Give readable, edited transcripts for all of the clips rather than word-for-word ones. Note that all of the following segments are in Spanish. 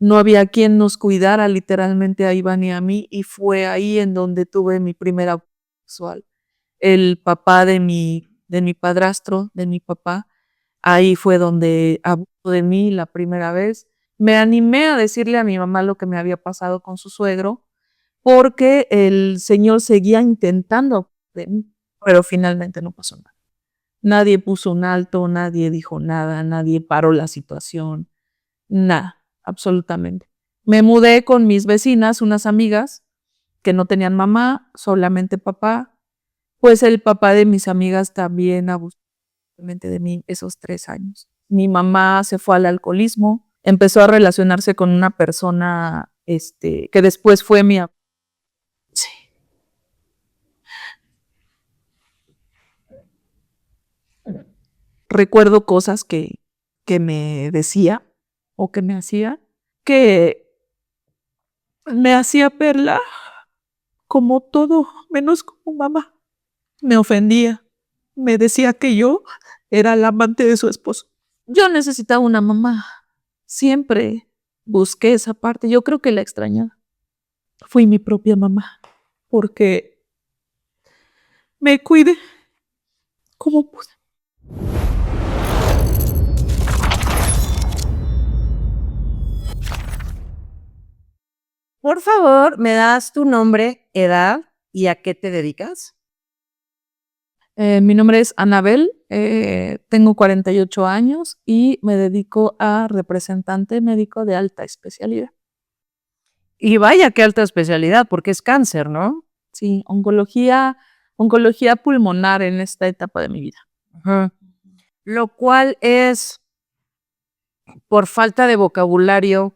no había quien nos cuidara literalmente a Iván y a mí, y fue ahí en donde tuve mi primera abuso sexual. El papá de mi padrastro, de mi papá, ahí fue donde abusó de mí la primera vez. Me animé a decirle a mi mamá lo que me había pasado con su suegro, porque el señor seguía intentando de mí, pero finalmente no pasó nada. Nadie puso un alto, nadie dijo nada, nadie paró la situación, nada, absolutamente. Me mudé con mis vecinas, unas amigas que no tenían mamá, solamente papá. Pues el papá de mis amigas también abusó de mí esos 3 años. Mi mamá se fue al alcoholismo, empezó a relacionarse con una persona que después fue mi... Sí. Recuerdo cosas que me decía o que me hacía, que me hacía verla como todo, menos como mamá. Me ofendía, me decía que yo era la amante de su esposo. Yo necesitaba una mamá, siempre busqué esa parte, yo creo que la extrañaba. Fui mi propia mamá, porque me cuidé como pude. Por favor, ¿me das tu nombre, edad y a qué te dedicas? Mi nombre es Anabel, tengo 48 años y me dedico a representante médico de alta especialidad. Y vaya, qué alta especialidad, porque es cáncer, ¿no? Sí, oncología pulmonar en esta etapa de mi vida. Ajá. Lo cual es, por falta de vocabulario,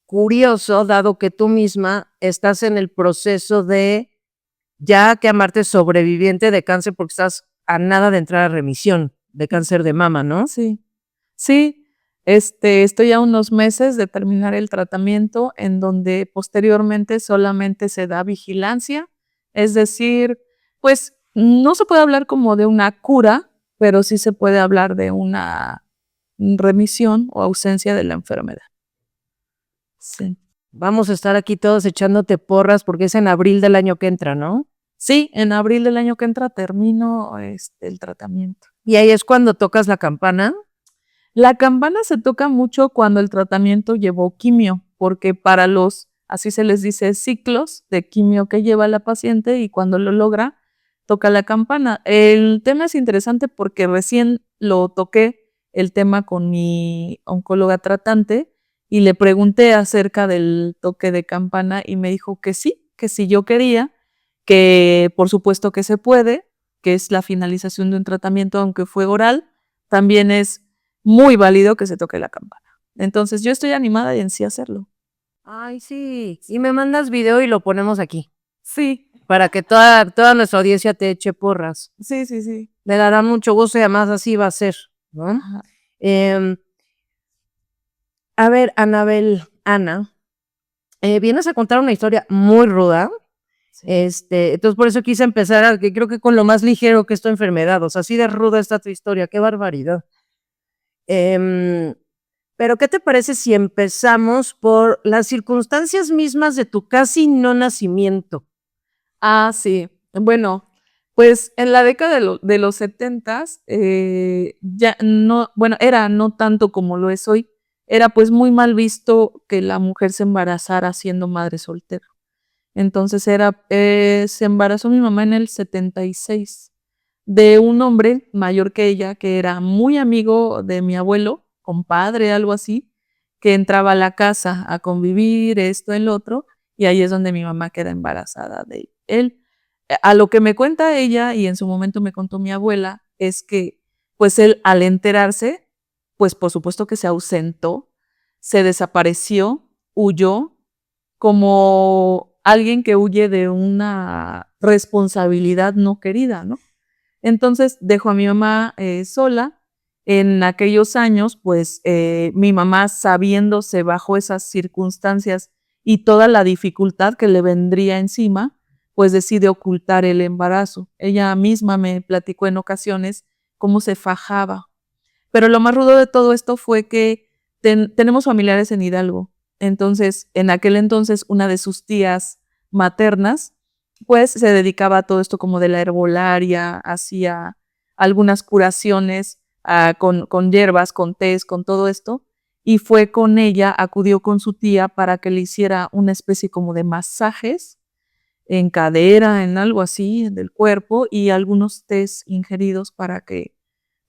curioso, dado que tú misma estás en el proceso de ya llamarte sobreviviente de cáncer porque estás a nada de entrar a remisión de cáncer de mama, ¿no? Sí, sí, estoy a unos meses de terminar el tratamiento, en donde posteriormente solamente se da vigilancia, es decir, pues no se puede hablar como de una cura, pero sí se puede hablar de una remisión o ausencia de la enfermedad. Sí. Vamos a estar aquí todos echándote porras porque es en abril del año que entra, ¿no? Sí, en abril del año que entra termino el tratamiento. Y ahí es cuando tocas la campana. La campana se toca mucho cuando el tratamiento llevó quimio, porque para los, así se les dice, ciclos de quimio que lleva la paciente, y cuando lo logra, toca la campana. El tema es interesante porque recién lo toqué el tema con mi oncóloga tratante y le pregunté acerca del toque de campana y me dijo que sí yo quería, que por supuesto que se puede, que es la finalización de un tratamiento, aunque fue oral, también es muy válido que se toque la campana. Entonces yo estoy animada y en sí hacerlo. Ay, sí. Y me mandas video y lo ponemos aquí, Sí, para que toda nuestra audiencia te eche porras. sí, sí, sí. Me dará mucho gusto y además así va a ser, ¿no? Ajá. A ver, Ana, vienes a contar una historia muy ruda. Sí. Entonces por eso quise empezar, que creo que con lo más ligero que es tu enfermedad, o sea, así de ruda está tu historia, qué barbaridad. Pero ¿qué te parece si empezamos por las circunstancias mismas de tu casi no nacimiento? Ah, sí. Bueno, pues en la década de los 70s, ya no, bueno, era no tanto como lo es hoy, era pues muy mal visto que la mujer se embarazara siendo madre soltera. Entonces se embarazó mi mamá en el 76 de un hombre mayor que ella, que era muy amigo de mi abuelo, compadre, algo así, que entraba a la casa a convivir, esto, el otro, y ahí es donde mi mamá queda embarazada de él. A lo que me cuenta ella, y en su momento me contó mi abuela, es que pues él al enterarse, pues por supuesto que se ausentó, se desapareció, huyó, como alguien que huye de una responsabilidad no querida, ¿no? Entonces dejó a mi mamá sola. En aquellos años, pues mi mamá, sabiéndose bajo esas circunstancias y toda la dificultad que le vendría encima, pues decide ocultar el embarazo. Ella misma me platicó en ocasiones cómo se fajaba. Pero lo más rudo de todo esto fue que tenemos familiares en Hidalgo Entonces, en aquel entonces, una de sus tías maternas, pues se dedicaba a todo esto como de la herbolaria, hacía algunas curaciones con hierbas, con tés, con todo esto, y fue con ella, acudió con su tía para que le hiciera una especie como de masajes en cadera, en algo así del cuerpo, y algunos tés ingeridos para que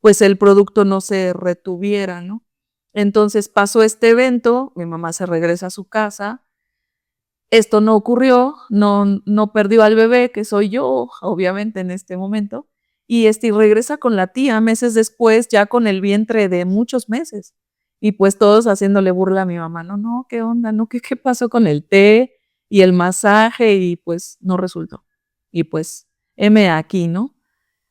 pues el producto no se retuviera, ¿no? Entonces pasó este evento, mi mamá se regresa a su casa, esto no ocurrió, no perdió al bebé, que soy yo, obviamente, en este momento, y regresa con la tía meses después, ya con el vientre de muchos meses. Y pues todos haciéndole burla a mi mamá, no, ¿qué onda? No, ¿qué pasó con el té y el masaje? Y pues no resultó. Y pues, heme aquí, ¿no?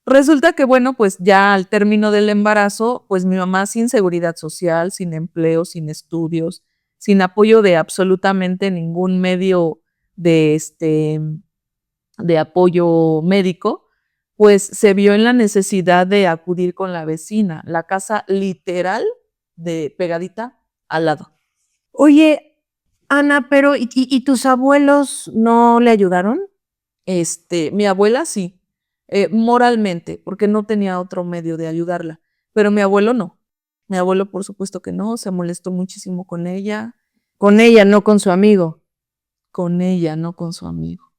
Resulta que, bueno, pues ya al término del embarazo, pues mi mamá sin seguridad social, sin empleo, sin estudios, sin apoyo de absolutamente ningún medio de, de apoyo médico, pues se vio en la necesidad de acudir con la vecina, la casa literal de pegadita al lado. Oye, Ana, pero ¿y tus abuelos no le ayudaron? Mi abuela sí, moralmente, porque no tenía otro medio de ayudarla, pero mi abuelo no. Mi abuelo, por supuesto que no, se molestó muchísimo Con ella, no con su amigo. con ella, no con su amigo.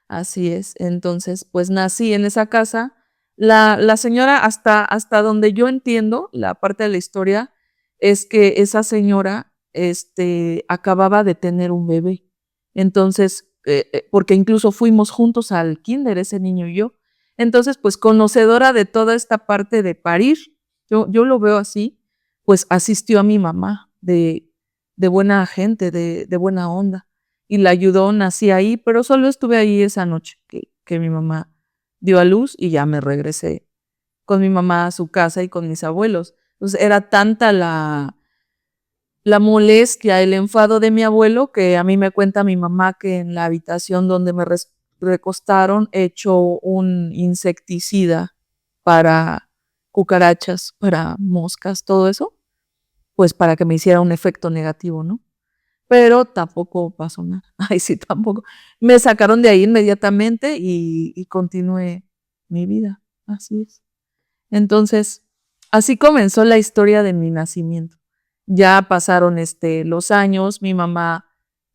Así es. Entonces, pues nací en esa casa. La señora, hasta donde yo entiendo, la parte de la historia, es que esa señora, acababa de tener un bebé. Entonces, porque incluso fuimos juntos al kinder, ese niño y yo. Entonces, pues conocedora de toda esta parte de parir, yo lo veo así, pues asistió a mi mamá de buena gente, de buena onda y la ayudó, nací ahí, pero solo estuve ahí esa noche que mi mamá dio a luz y ya me regresé con mi mamá a su casa y con mis abuelos. Entonces era tanta la molestia, el enfado de mi abuelo, que a mí me cuenta mi mamá que en la habitación donde me recostaron echó un insecticida para cucarachas, para moscas, todo eso, pues para que me hiciera un efecto negativo, ¿no? Pero tampoco pasó nada. Ay, sí, tampoco. Me sacaron de ahí inmediatamente y continué mi vida. Así es. Entonces, así comenzó la historia de mi nacimiento. Ya pasaron los años, mi mamá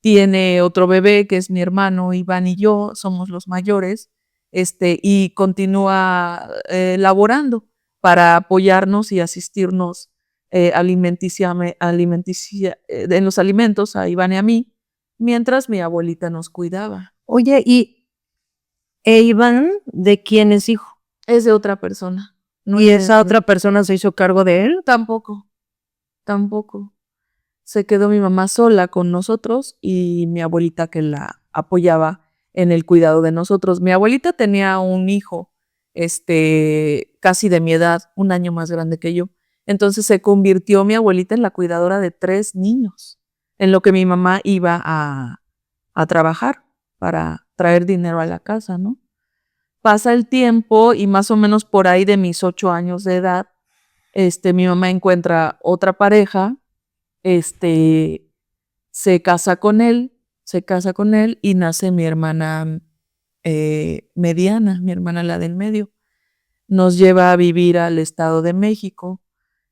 tiene otro bebé que es mi hermano Iván y yo, somos los mayores, y continúa laborando para apoyarnos y asistirnos en los alimentos a Iván y a mí, mientras mi abuelita nos cuidaba. Oye, Iván, ¿de quién es hijo? Es de otra persona. No ¿Y es esa otra persona se hizo cargo de él? Tampoco, tampoco. Se quedó mi mamá sola con nosotros y mi abuelita que la apoyaba en el cuidado de nosotros. Mi abuelita tenía un hijo, casi de mi edad, un año más grande que yo. Entonces se convirtió mi abuelita en la cuidadora de 3 niños, en lo que mi mamá iba a trabajar para traer dinero a la casa, ¿no? Pasa el tiempo y más o menos por ahí de mis 8 años de edad, mi mamá encuentra otra pareja, este, se casa con él y nace mi hermana mediana, mi hermana la del medio. Nos lleva a vivir al Estado de México,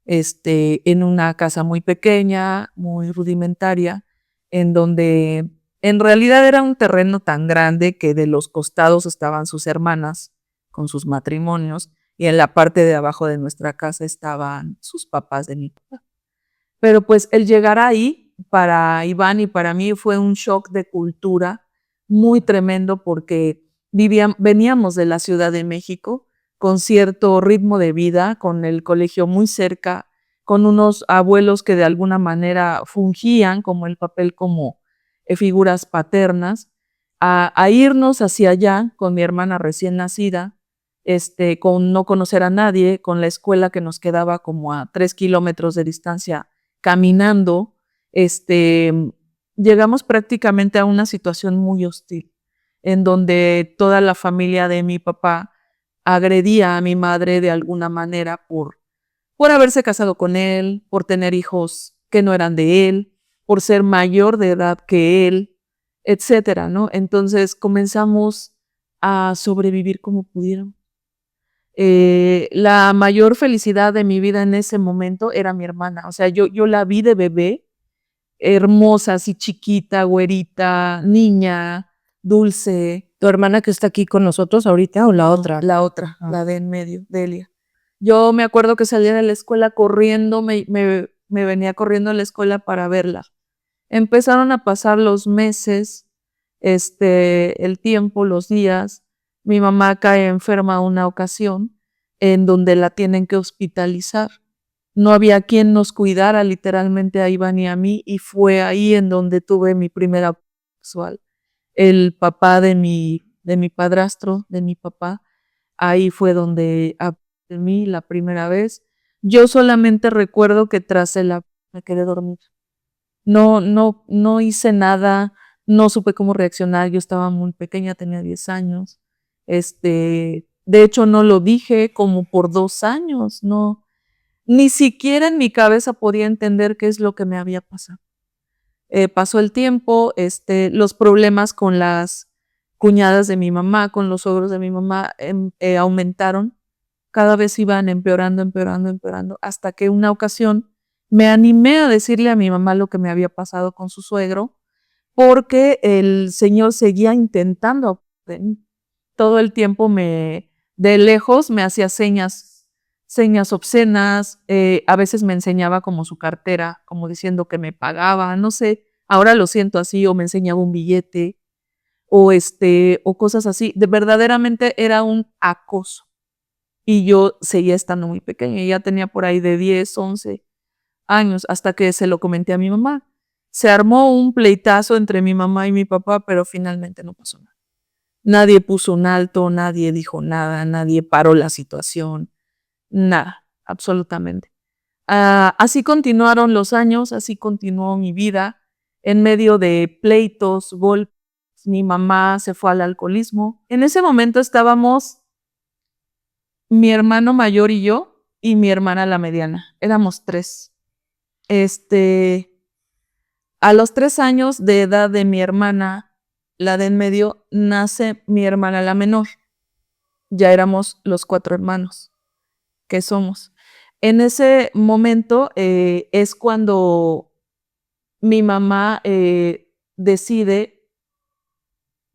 en una casa muy pequeña, muy rudimentaria, en donde en realidad era un terreno tan grande que de los costados estaban sus hermanas con sus matrimonios y en la parte de abajo de nuestra casa estaban sus papás de mi papá. Pero pues el llegar ahí para Iván y para mí fue un shock de cultura muy tremendo porque veníamos de la Ciudad de México con cierto ritmo de vida, con el colegio muy cerca, con unos abuelos que de alguna manera fungían como el papel como figuras paternas, a irnos hacia allá con mi hermana recién nacida, con no conocer a nadie, con la escuela que nos quedaba como a 3 kilómetros de distancia caminando, llegamos prácticamente a una situación muy hostil, en donde toda la familia de mi papá agredía a mi madre de alguna manera por haberse casado con él, por tener hijos que no eran de él, por ser mayor de edad que él, etcétera, ¿no? Entonces comenzamos a sobrevivir como pudiéramos. La mayor felicidad de mi vida en ese momento era mi hermana. O sea, yo la vi de bebé, hermosa, así chiquita, güerita, niña, dulce. ¿Tu hermana que está aquí con nosotros ahorita o la otra? La otra, Ah. la de en medio, Delia. Yo me acuerdo que salía de la escuela corriendo, me venía corriendo a la escuela para verla. Empezaron a pasar los meses, el tiempo, los días. Mi mamá cae enferma una ocasión en donde la tienen que hospitalizar. No había quien nos cuidara literalmente a Iván y a mí, y fue ahí en donde tuve mi primera abuso sexual. El papá de mi padrastro, de mi papá, ahí fue donde de mí la primera vez. Yo solamente recuerdo que tras me quedé dormida. No hice nada, no supe cómo reaccionar, yo estaba muy pequeña, tenía 10 años. De hecho, no lo dije como por 2 años, no, ni siquiera en mi cabeza podía entender qué es lo que me había pasado. Pasó el tiempo, los problemas con las cuñadas de mi mamá, con los suegros de mi mamá, aumentaron, cada vez iban empeorando, empeorando, empeorando, hasta que una ocasión me animé a decirle a mi mamá lo que me había pasado con su suegro, porque el señor seguía intentando. Todo el tiempo de lejos me hacía señas obscenas, a veces me enseñaba como su cartera, como diciendo que me pagaba, no sé, ahora lo siento así, o me enseñaba un billete, o cosas así. Verdaderamente era un acoso. Y yo seguía estando muy pequeña, ya tenía por ahí de 10, 11 años, hasta que se lo comenté a mi mamá. Se armó un pleitazo entre mi mamá y mi papá, pero finalmente no pasó nada. Nadie puso un alto, nadie dijo nada, nadie paró la situación, nada, absolutamente. Así continuaron los años, así continuó mi vida, en medio de pleitos, golpes. Mi mamá se fue al alcoholismo. En ese momento estábamos mi hermano mayor y yo, y mi hermana la mediana. Éramos 3. A los 3 años de edad de mi hermana, la de en medio, nace mi hermana la menor. Ya éramos los 4 hermanos que somos. En ese momento es cuando mi mamá decide,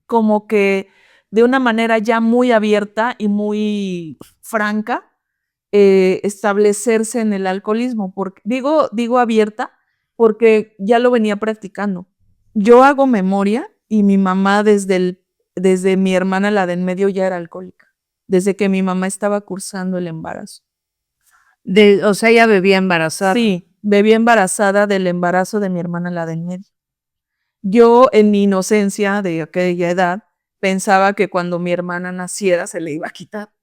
como que de una manera ya muy abierta y muy franca, establecerse en el alcoholismo. Porque, digo abierta porque ya lo venía practicando. Yo hago memoria y mi mamá desde mi hermana, la de en medio, ya era alcohólica, desde que mi mamá estaba cursando el embarazo. O sea, ella bebía embarazada. Sí, bebía embarazada del embarazo de mi hermana, la de en medio. Yo, en mi inocencia de aquella edad, pensaba que cuando mi hermana naciera se le iba a quitar.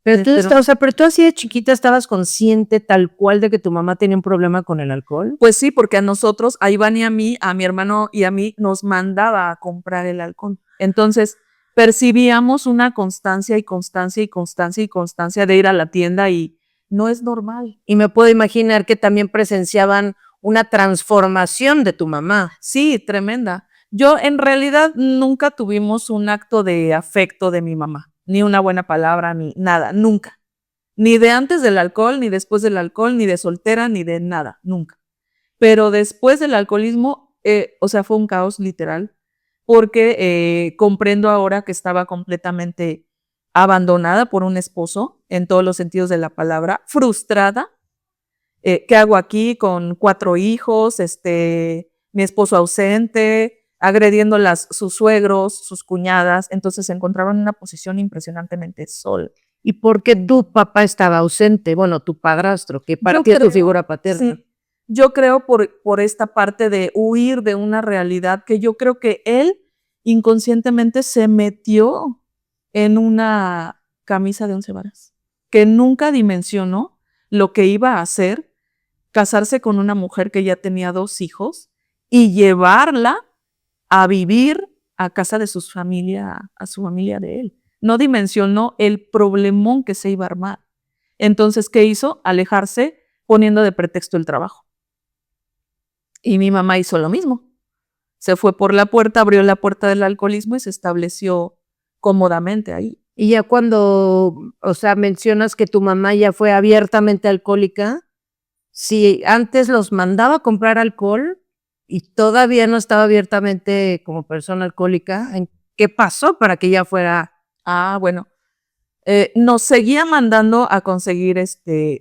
Pero tú así de chiquita estabas consciente tal cual de que tu mamá tenía un problema con el alcohol. Pues sí, porque a nosotros, a Iván y a mí, a mi hermano y a mí, nos mandaba a comprar el alcohol. Entonces, percibíamos una constancia y constancia y constancia y constancia de ir a la tienda, y no es normal. Y me puedo imaginar que también presenciaban una transformación de tu mamá. Sí, tremenda. Yo en realidad nunca tuvimos un acto de afecto de mi mamá, ni una buena palabra, ni nada, nunca. Ni de antes del alcohol, ni después del alcohol, ni de soltera, ni de nada, nunca. Pero después del alcoholismo, o sea, fue un caos literal, porque comprendo ahora que estaba completamente abandonada por un esposo, en todos los sentidos de la palabra, frustrada. ¿Qué hago aquí con 4 hijos, mi esposo ausente, agrediendo sus suegros, sus cuñadas? Entonces se encontraba en una posición impresionantemente sola. ¿Y por qué tu papá estaba ausente? Bueno, tu padrastro, que para ti es tu figura paterna. Sí, yo creo por esta parte de huir de una realidad que yo creo que él inconscientemente se metió en una camisa de 11 varas, que nunca dimensionó lo que iba a hacer, casarse con una mujer que ya tenía 2 hijos y llevarla a vivir a casa de a su familia de él. No dimensionó el problemón que se iba a armar. Entonces, ¿qué hizo? Alejarse, poniendo de pretexto el trabajo. Y mi mamá hizo lo mismo. Se fue por la puerta, abrió la puerta del alcoholismo y se estableció cómodamente ahí. Y ya cuando, o sea, mencionas que tu mamá ya fue abiertamente alcohólica, si antes los mandaba a comprar alcohol y todavía no estaba abiertamente como persona alcohólica, ¿qué pasó para que ya fuera? Bueno, nos seguía mandando a conseguir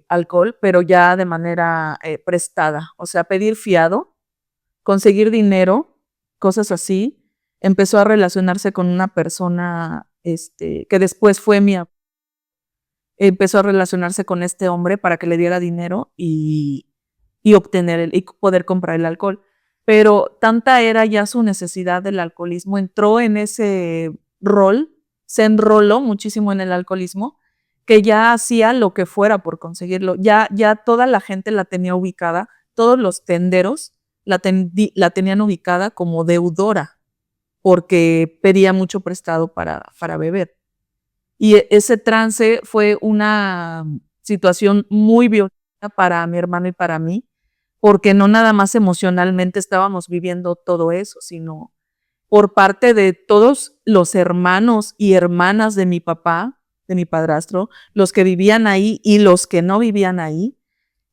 alcohol, pero ya de manera prestada, o sea, pedir fiado, conseguir dinero, cosas así. Empezó a relacionarse con una persona que después fue empezó a relacionarse con este hombre para que le diera dinero y obtener y poder comprar el alcohol. Pero tanta era ya su necesidad del alcoholismo, entró en ese rol, se enroló muchísimo en el alcoholismo, que ya hacía lo que fuera por conseguirlo. Ya toda la gente la tenía ubicada, todos los tenderos la tenían ubicada como deudora, porque pedía mucho prestado para beber. Y ese trance fue una situación muy violenta para mi hermano y para mí, porque no nada más emocionalmente estábamos viviendo todo eso, sino por parte de todos los hermanos y hermanas de mi papá, de mi padrastro, los que vivían ahí y los que no vivían ahí,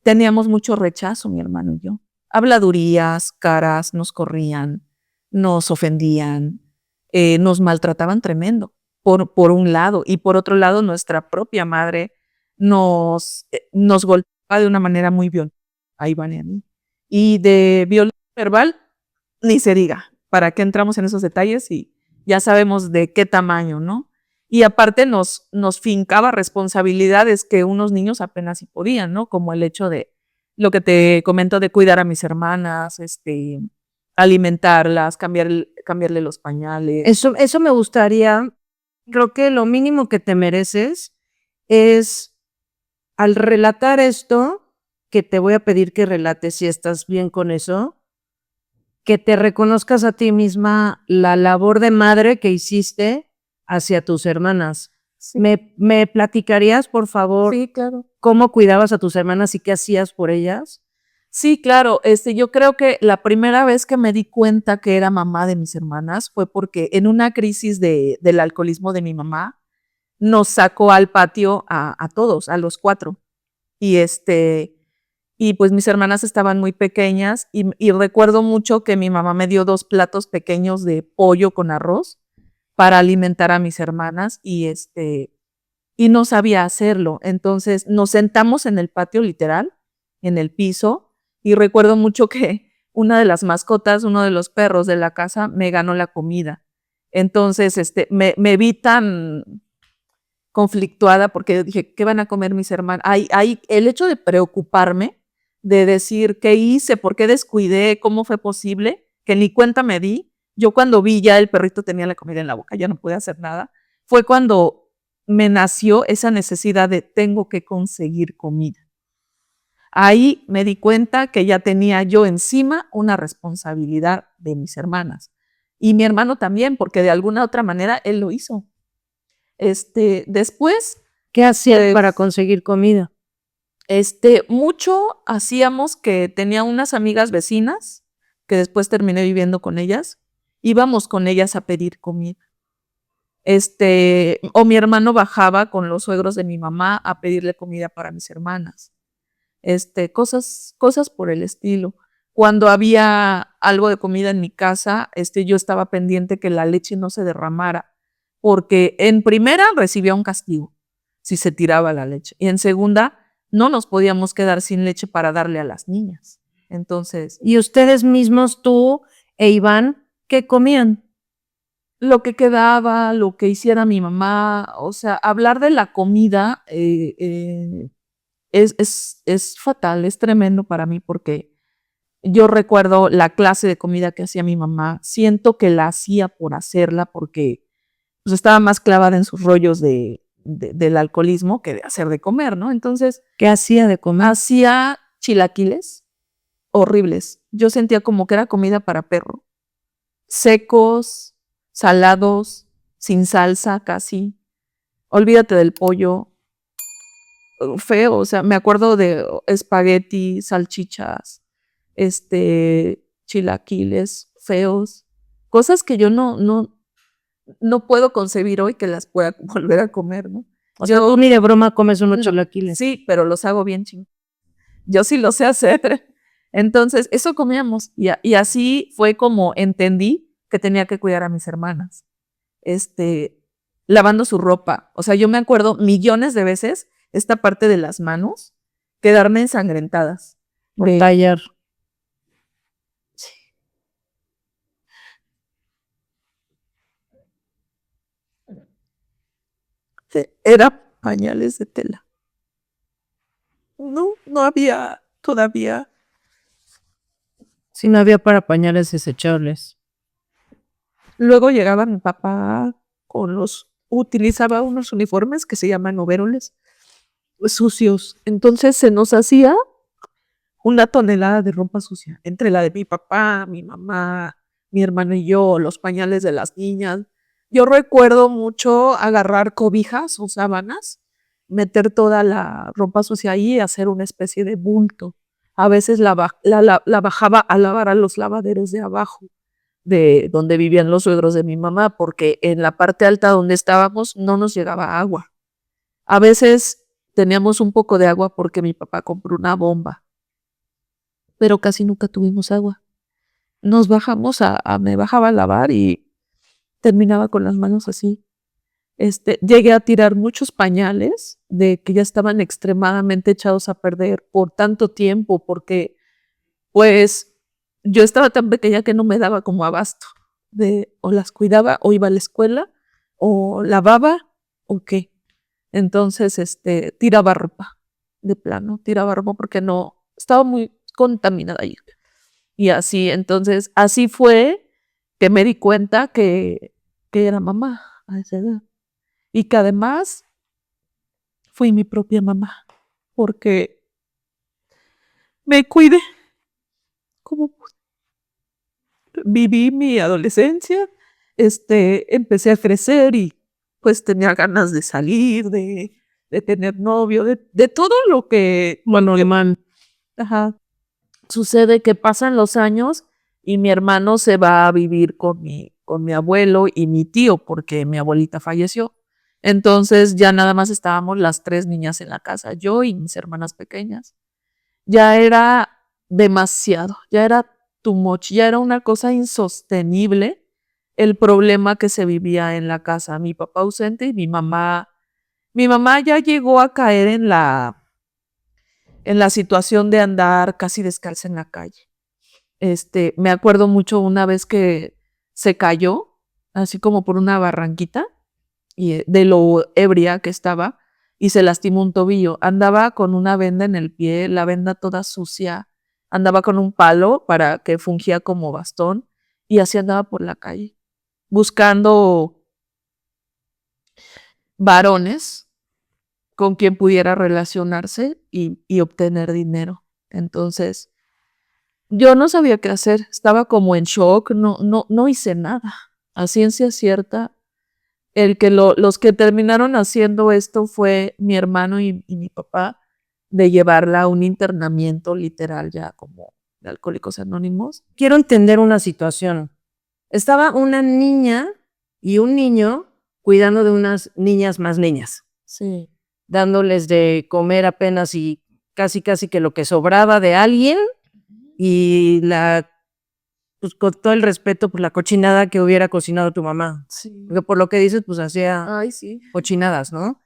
teníamos mucho rechazo, mi hermano y yo. Habladurías, caras, nos corrían, nos ofendían, nos maltrataban tremendo, por un lado. Y por otro lado, nuestra propia madre nos golpeaba de una manera muy violenta a Iván y a mí. Y de violencia verbal, ni se diga. ¿Para qué entramos en esos detalles? Y ya sabemos de qué tamaño, ¿no? Y aparte nos fincaba responsabilidades que unos niños apenas sí podían, ¿no? Como el hecho de lo que te comento de cuidar a mis hermanas, alimentarlas, cambiarle los pañales. Eso me gustaría, creo que lo mínimo que te mereces es, al relatar esto, que te voy a pedir que relates si estás bien con eso, que te reconozcas a ti misma la labor de madre que hiciste hacia tus hermanas. Sí. ¿Me platicarías, por favor, Sí, claro. cómo cuidabas a tus hermanas y qué hacías por ellas? Sí, claro. Yo creo que la primera vez que me di cuenta que era mamá de mis hermanas fue porque en una crisis del alcoholismo de mi mamá, nos sacó al patio a todos, a los 4. Y pues mis hermanas estaban muy pequeñas y recuerdo mucho que mi mamá me dio 2 platos pequeños de pollo con arroz para alimentar a mis hermanas y no sabía hacerlo. Entonces nos sentamos en el patio literal, en el piso, y recuerdo mucho que una de las mascotas, uno de los perros de la casa, me ganó la comida. Entonces me vi tan conflictuada porque dije, ¿qué van a comer mis hermanas? El hecho de preocuparme, de decir, ¿qué hice? ¿Por qué descuidé? ¿Cómo fue posible? Que ni cuenta me di. Yo cuando vi ya el perrito tenía la comida en la boca, ya no podía hacer nada. Fue cuando me nació esa necesidad de tengo que conseguir comida. Ahí me di cuenta que ya tenía yo encima una responsabilidad de mis hermanas. Y mi hermano también, porque de alguna otra manera él lo hizo. Después, ¿Qué hacías para conseguir comida? mucho hacíamos que tenía unas amigas vecinas, que después terminé viviendo con ellas, íbamos con ellas a pedir comida. O mi hermano bajaba con los suegros de mi mamá a pedirle comida para mis hermanas. Cosas por el estilo. Cuando había algo de comida en mi casa, yo estaba pendiente que la leche no se derramara, porque en primera recibía un castigo si se tiraba la leche, y en segunda no nos podíamos quedar sin leche para darle a las niñas. Entonces, ¿Y ustedes mismos, tú e Iván, qué comían? lo que quedaba, lo que hiciera mi mamá, o sea, hablar de la comida es fatal, es tremendo para mí porque yo recuerdo la clase de comida que hacía mi mamá, siento que la hacía por hacerla porque pues, estaba más clavada en sus rollos del alcoholismo que de hacer de comer, ¿no? Entonces, ¿Qué hacía de comer? hacía chilaquiles horribles. Yo sentía como que era comida para perro. Secos, salados, sin salsa casi. Olvídate del pollo. Feo, o sea, me acuerdo de espagueti, salchichas, chilaquiles feos, cosas que yo no puedo concebir hoy que las pueda volver a comer, ¿no? O sea, tú ni de broma comes unos chilaquiles. Sí, pero los hago bien ching. Yo sí lo sé hacer. Entonces, eso comíamos. Y así fue como entendí que tenía que cuidar a mis hermanas. Lavando su ropa. O sea, yo me acuerdo millones de veces esta parte de las manos quedarme ensangrentadas. Por tallar. Era pañales de tela. No había todavía. Sí, no había para pañales desechables. Luego llegaba mi papá utilizaba unos uniformes que se llaman overoles sucios. Entonces se nos hacía una tonelada de ropa sucia, entre la de mi papá, mi mamá, mi hermano y yo, los pañales de las niñas. Yo recuerdo mucho agarrar cobijas o sábanas, meter toda la ropa sucia ahí y hacer una especie de bulto. A veces la bajaba a lavar a los lavaderos de abajo, de donde vivían los suegros de mi mamá, porque en la parte alta donde estábamos no nos llegaba agua. A veces teníamos un poco de agua porque mi papá compró una bomba, pero casi nunca tuvimos agua. Nos bajamos me bajaba a lavar y terminaba con las manos así. Llegué a tirar muchos pañales de que ya estaban extremadamente echados a perder por tanto tiempo, porque pues yo estaba tan pequeña que no me daba como abasto de o las cuidaba o iba a la escuela o lavaba o qué. Entonces, tiraba ropa, de plano, tiraba ropa porque no, estaba muy contaminada ahí. Y así, entonces, así fue que me di cuenta que era mamá a esa edad. Y que además fui mi propia mamá, porque me cuidé como pude. Viví mi adolescencia, empecé a crecer y pues tenía ganas de salir, de tener novio, de todo lo que Normal. ajá, sucede que pasan los años y mi hermano se va a vivir con mi abuelo y mi tío porque mi abuelita falleció. Entonces ya nada más estábamos las 3 niñas en la casa, yo y mis hermanas pequeñas. Ya era demasiado, ya era too much, ya era una cosa insostenible el problema que se vivía en la casa. Mi papá ausente y mi mamá ya llegó a caer en la situación de andar casi descalza en la calle. Me acuerdo mucho una vez que se cayó, así como por una barranquita, y de lo ebria que estaba, y se lastimó un tobillo. Andaba con una venda en el pie, la venda toda sucia, andaba con un palo para que fungía como bastón, y así andaba por la calle, buscando varones con quien pudiera relacionarse y obtener dinero. Entonces, yo no sabía qué hacer, estaba como en shock, no hice nada. A ciencia cierta, los que terminaron haciendo esto fue mi hermano y mi papá, de llevarla a un internamiento literal ya como de Alcohólicos Anónimos. Quiero entender una situación. Estaba una niña y un niño cuidando de unas niñas más niñas, Sí. dándoles de comer apenas y casi que lo que sobraba de alguien y pues con todo el respeto, pues la cochinada que hubiera cocinado tu mamá. Sí. Porque por lo que dices, pues hacía Ay, sí. cochinadas, ¿no?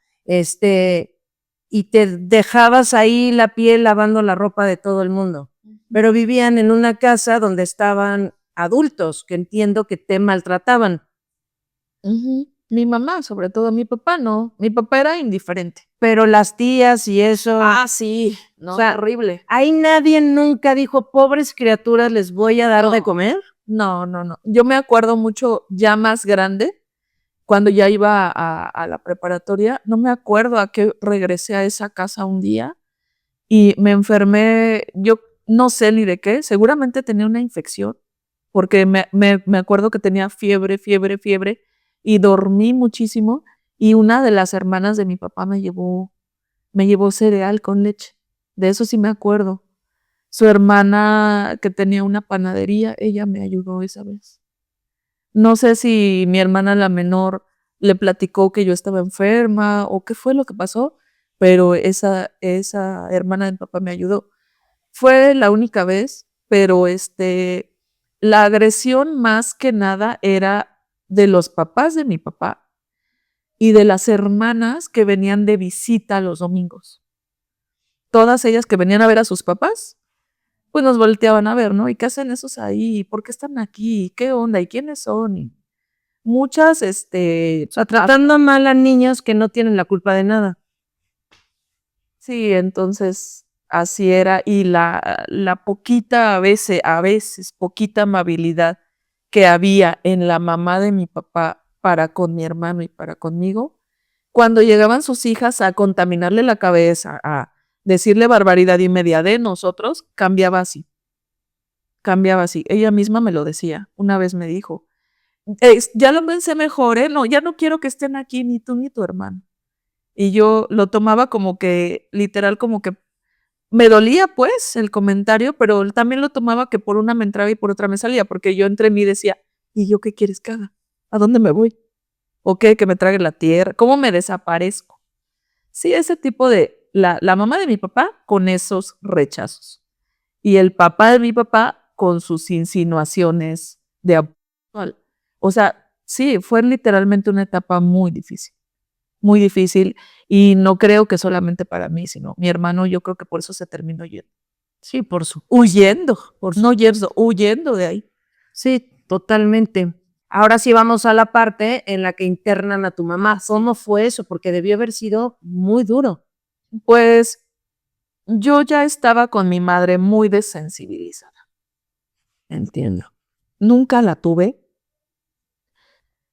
Y te dejabas ahí la piel lavando la ropa de todo el mundo. Pero vivían en una casa donde estaban adultos que entiendo que te maltrataban. Ujú. Mi mamá, sobre todo, mi papá no. Mi papá era indiferente. Pero las tías y eso. Sí. No, O sea, horrible. ahí nadie nunca dijo, pobres criaturas, les voy a dar de comer. No. Yo me acuerdo mucho ya más grande, cuando ya iba a la preparatoria, no me acuerdo a qué regresé a esa casa un día y me enfermé, yo no sé ni de qué, seguramente tenía una infección, porque me acuerdo que tenía fiebre y dormí muchísimo y una de las hermanas de mi papá me llevó cereal con leche, de eso sí me acuerdo. Su hermana que tenía una panadería, ella me ayudó esa vez. No sé si mi hermana la menor le platicó que yo estaba enferma o qué fue lo que pasó, pero esa hermana de mi papá me ayudó. Fue la única vez, pero la agresión más que nada era de los papás de mi papá y de las hermanas que venían de visita los domingos. Todas ellas que venían a ver a sus papás, pues nos volteaban a ver, ¿no? ¿Y qué hacen esos ahí? ¿Por qué están aquí? ¿Qué onda? ¿Y quiénes son? Y muchas, O sea, tratando mal a niños que no tienen la culpa de nada. sí, entonces así era. Y la poquita, a veces, poquita amabilidad que había en la mamá de mi papá para con mi hermano y para conmigo, cuando llegaban sus hijas a contaminarle la cabeza, a decirle barbaridad y media de nosotros, cambiaba así. Cambiaba así. Ella misma me lo decía. Una vez me dijo, ya lo pensé mejor, ¿eh? No, ya no quiero que estén aquí ni tú ni tu hermano. Y yo lo tomaba como que, literal, como que me dolía pues el comentario, pero también lo tomaba que por una me entraba y por otra me salía, porque yo entre mí decía, ¿y yo qué quieres que haga? ¿A dónde me voy? ¿O qué? ¿Que me trague la tierra? ¿Cómo me desaparezco? Sí, ese tipo de, la mamá de mi papá con esos rechazos. Y el papá de mi papá con sus insinuaciones de abuso. O sea, sí, fue literalmente una etapa muy difícil y no creo que solamente para mí, sino mi hermano, yo creo que por eso se terminó yendo. Sí, Huyendo, no yendo, huyendo de ahí. sí, totalmente. Ahora sí vamos a la parte en la que internan a tu mamá. ¿Cómo fue eso? Porque debió haber sido muy duro. Pues yo ya estaba con mi madre muy desensibilizada. Entiendo. Nunca la tuve,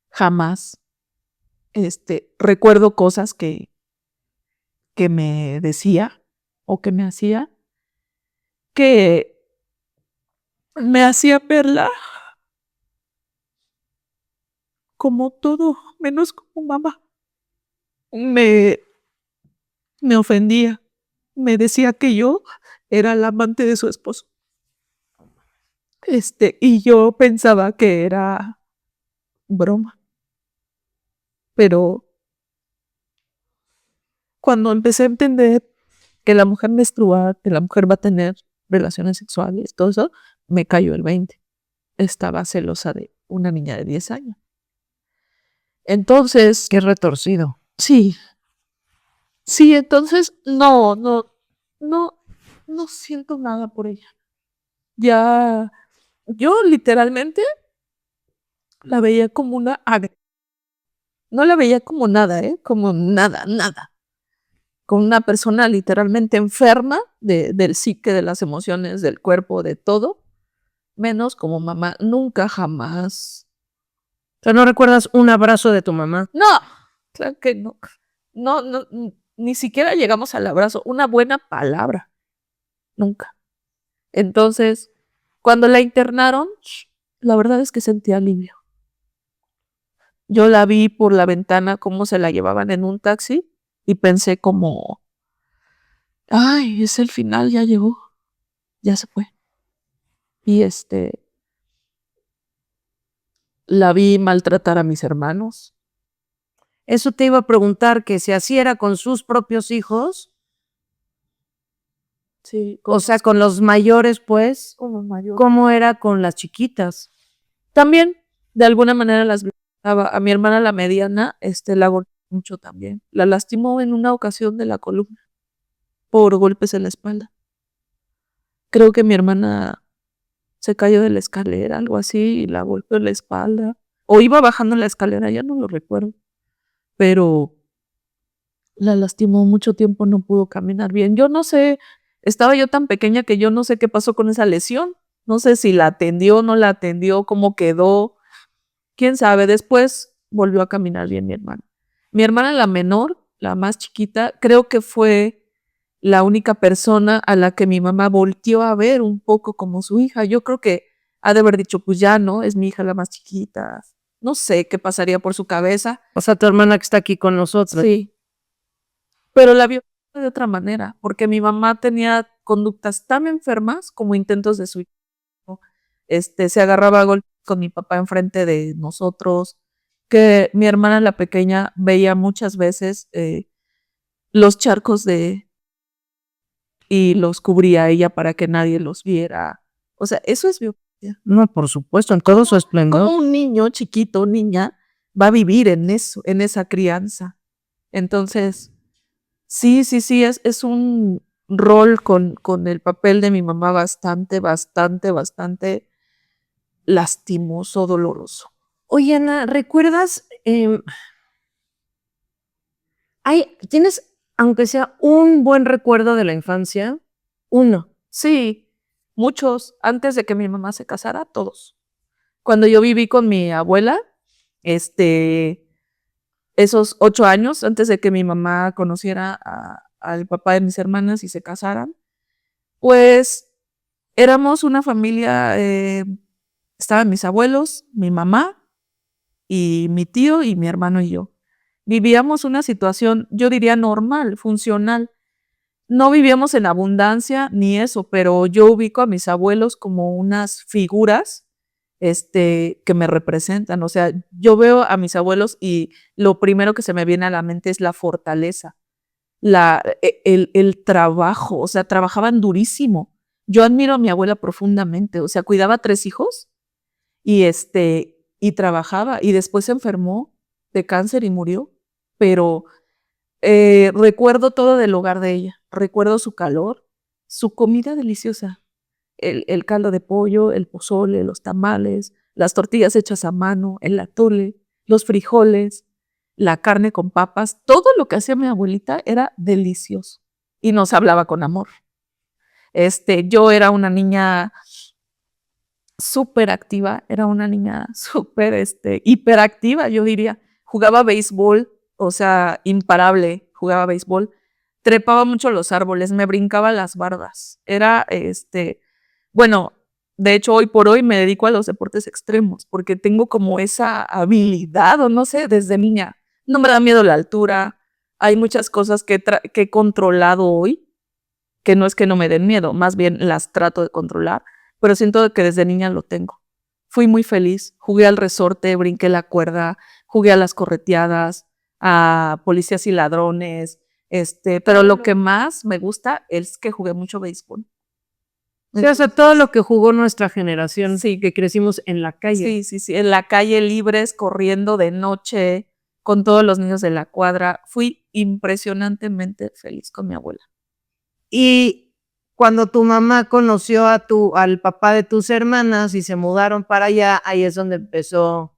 jamás. Recuerdo cosas que me decía o que me hacía, que me hacía verla como todo, menos como mamá. Me, me ofendía, me decía que yo era la amante de su esposo. Y yo pensaba que era broma, pero cuando empecé a entender que la mujer menstrua, que la mujer va a tener relaciones sexuales, todo eso, me cayó el 20. Estaba celosa de una niña de 10 años. Entonces, Qué retorcido. sí, sí, entonces no siento nada por ella. Ya, yo literalmente la veía como una no la veía como nada, como nada. Como una persona literalmente enferma del psique, de las emociones, del cuerpo, de todo, menos como mamá. Nunca, jamás. O sea, ¿no recuerdas un abrazo de tu mamá? No, claro que no. No, ni siquiera llegamos al abrazo. Una buena palabra. Nunca. Entonces, cuando la internaron, la verdad es que sentí alivio. Yo la vi por la ventana cómo se la llevaban en un taxi y pensé como, ay, es el final, ya llegó, ya se fue. Y la vi maltratar a mis hermanos. Eso te iba a preguntar, que si así era con sus propios hijos, Sí, o sea, con los mayores, pues, como mayor. ¿cómo era con las chiquitas? También, de alguna manera, a mi hermana la mediana, la golpeó mucho también. La lastimó en una ocasión de la columna por golpes en la espalda. Creo que mi hermana se cayó de la escalera, algo así, y la golpeó en la espalda. O iba bajando la escalera, ya no lo recuerdo. Pero la lastimó mucho tiempo, no pudo caminar bien. Yo no sé, estaba yo tan pequeña que yo no sé qué pasó con esa lesión. No sé si la atendió, no la atendió, cómo quedó. Quién sabe, después volvió a caminar bien mi hermana. Mi hermana, la menor, la más chiquita, creo que fue la única persona a la que mi mamá volteó a ver un poco como su hija. Yo creo que ha de haber dicho, pues ya no, es mi hija la más chiquita. No sé qué pasaría por su cabeza. O sea, tu hermana que está aquí con nosotros. Sí, pero la vio de otra manera, porque mi mamá tenía conductas tan enfermas como intentos de suicidio. Se agarraba a golpes con mi papá enfrente de nosotros, que mi hermana la pequeña veía muchas veces los charcos y los cubría ella para que nadie los viera. O sea, eso es violencia. No, por supuesto, en todo su esplendor. Como un niño chiquito, niña, va a vivir en eso, en esa crianza. Entonces, sí, es un rol con el papel de mi mamá bastante lastimoso, doloroso. Oye, Ana, ¿recuerdas? ¿Tienes, aunque sea un buen recuerdo de la infancia? Uno. Sí, muchos, antes de que mi mamá se casara, todos. Cuando yo viví con mi abuela, esos 8 años, antes de que mi mamá conociera al papá de mis hermanas y se casaran, pues éramos una familia, estaban mis abuelos, mi mamá y mi tío y mi hermano y yo. Vivíamos una situación, yo diría normal, funcional. No vivíamos en abundancia ni eso, pero yo ubico a mis abuelos como unas figuras que me representan. O sea, yo veo a mis abuelos y lo primero que se me viene a la mente es la fortaleza, el trabajo, o sea, trabajaban durísimo. Yo admiro a mi abuela profundamente, o sea, cuidaba 3 hijos y y trabajaba y después se enfermó de cáncer y murió, pero recuerdo todo del hogar de ella, recuerdo su calor, su comida deliciosa, el caldo de pollo, el pozole, los tamales, las tortillas hechas a mano, el atole, los frijoles, la carne con papas, todo lo que hacía mi abuelita era delicioso y nos hablaba con amor. Yo era una niña súper activa, era una niña súper hiperactiva, yo diría. Jugaba béisbol, o sea, imparable, jugaba béisbol. Trepaba mucho los árboles, me brincaba las bardas. Era, bueno, de hecho, hoy por hoy me dedico a los deportes extremos, porque tengo como esa habilidad, o no sé, desde niña. No me da miedo la altura. Hay muchas cosas que he controlado hoy, que no es que no me den miedo, más bien las trato de controlar, pero siento que desde niña lo tengo. Fui muy feliz, jugué al resorte, brinqué la cuerda, jugué a las correteadas, a policías y ladrones, pero lo que más me gusta es que jugué mucho béisbol. Sí, o sea, todo lo que jugó nuestra generación, Sí. que crecimos en la calle. Sí, en la calle libres, corriendo de noche, con todos los niños de la cuadra. Fui impresionantemente feliz con mi abuela. Y cuando tu mamá conoció al papá de tus hermanas y se mudaron para allá, ahí es donde empezó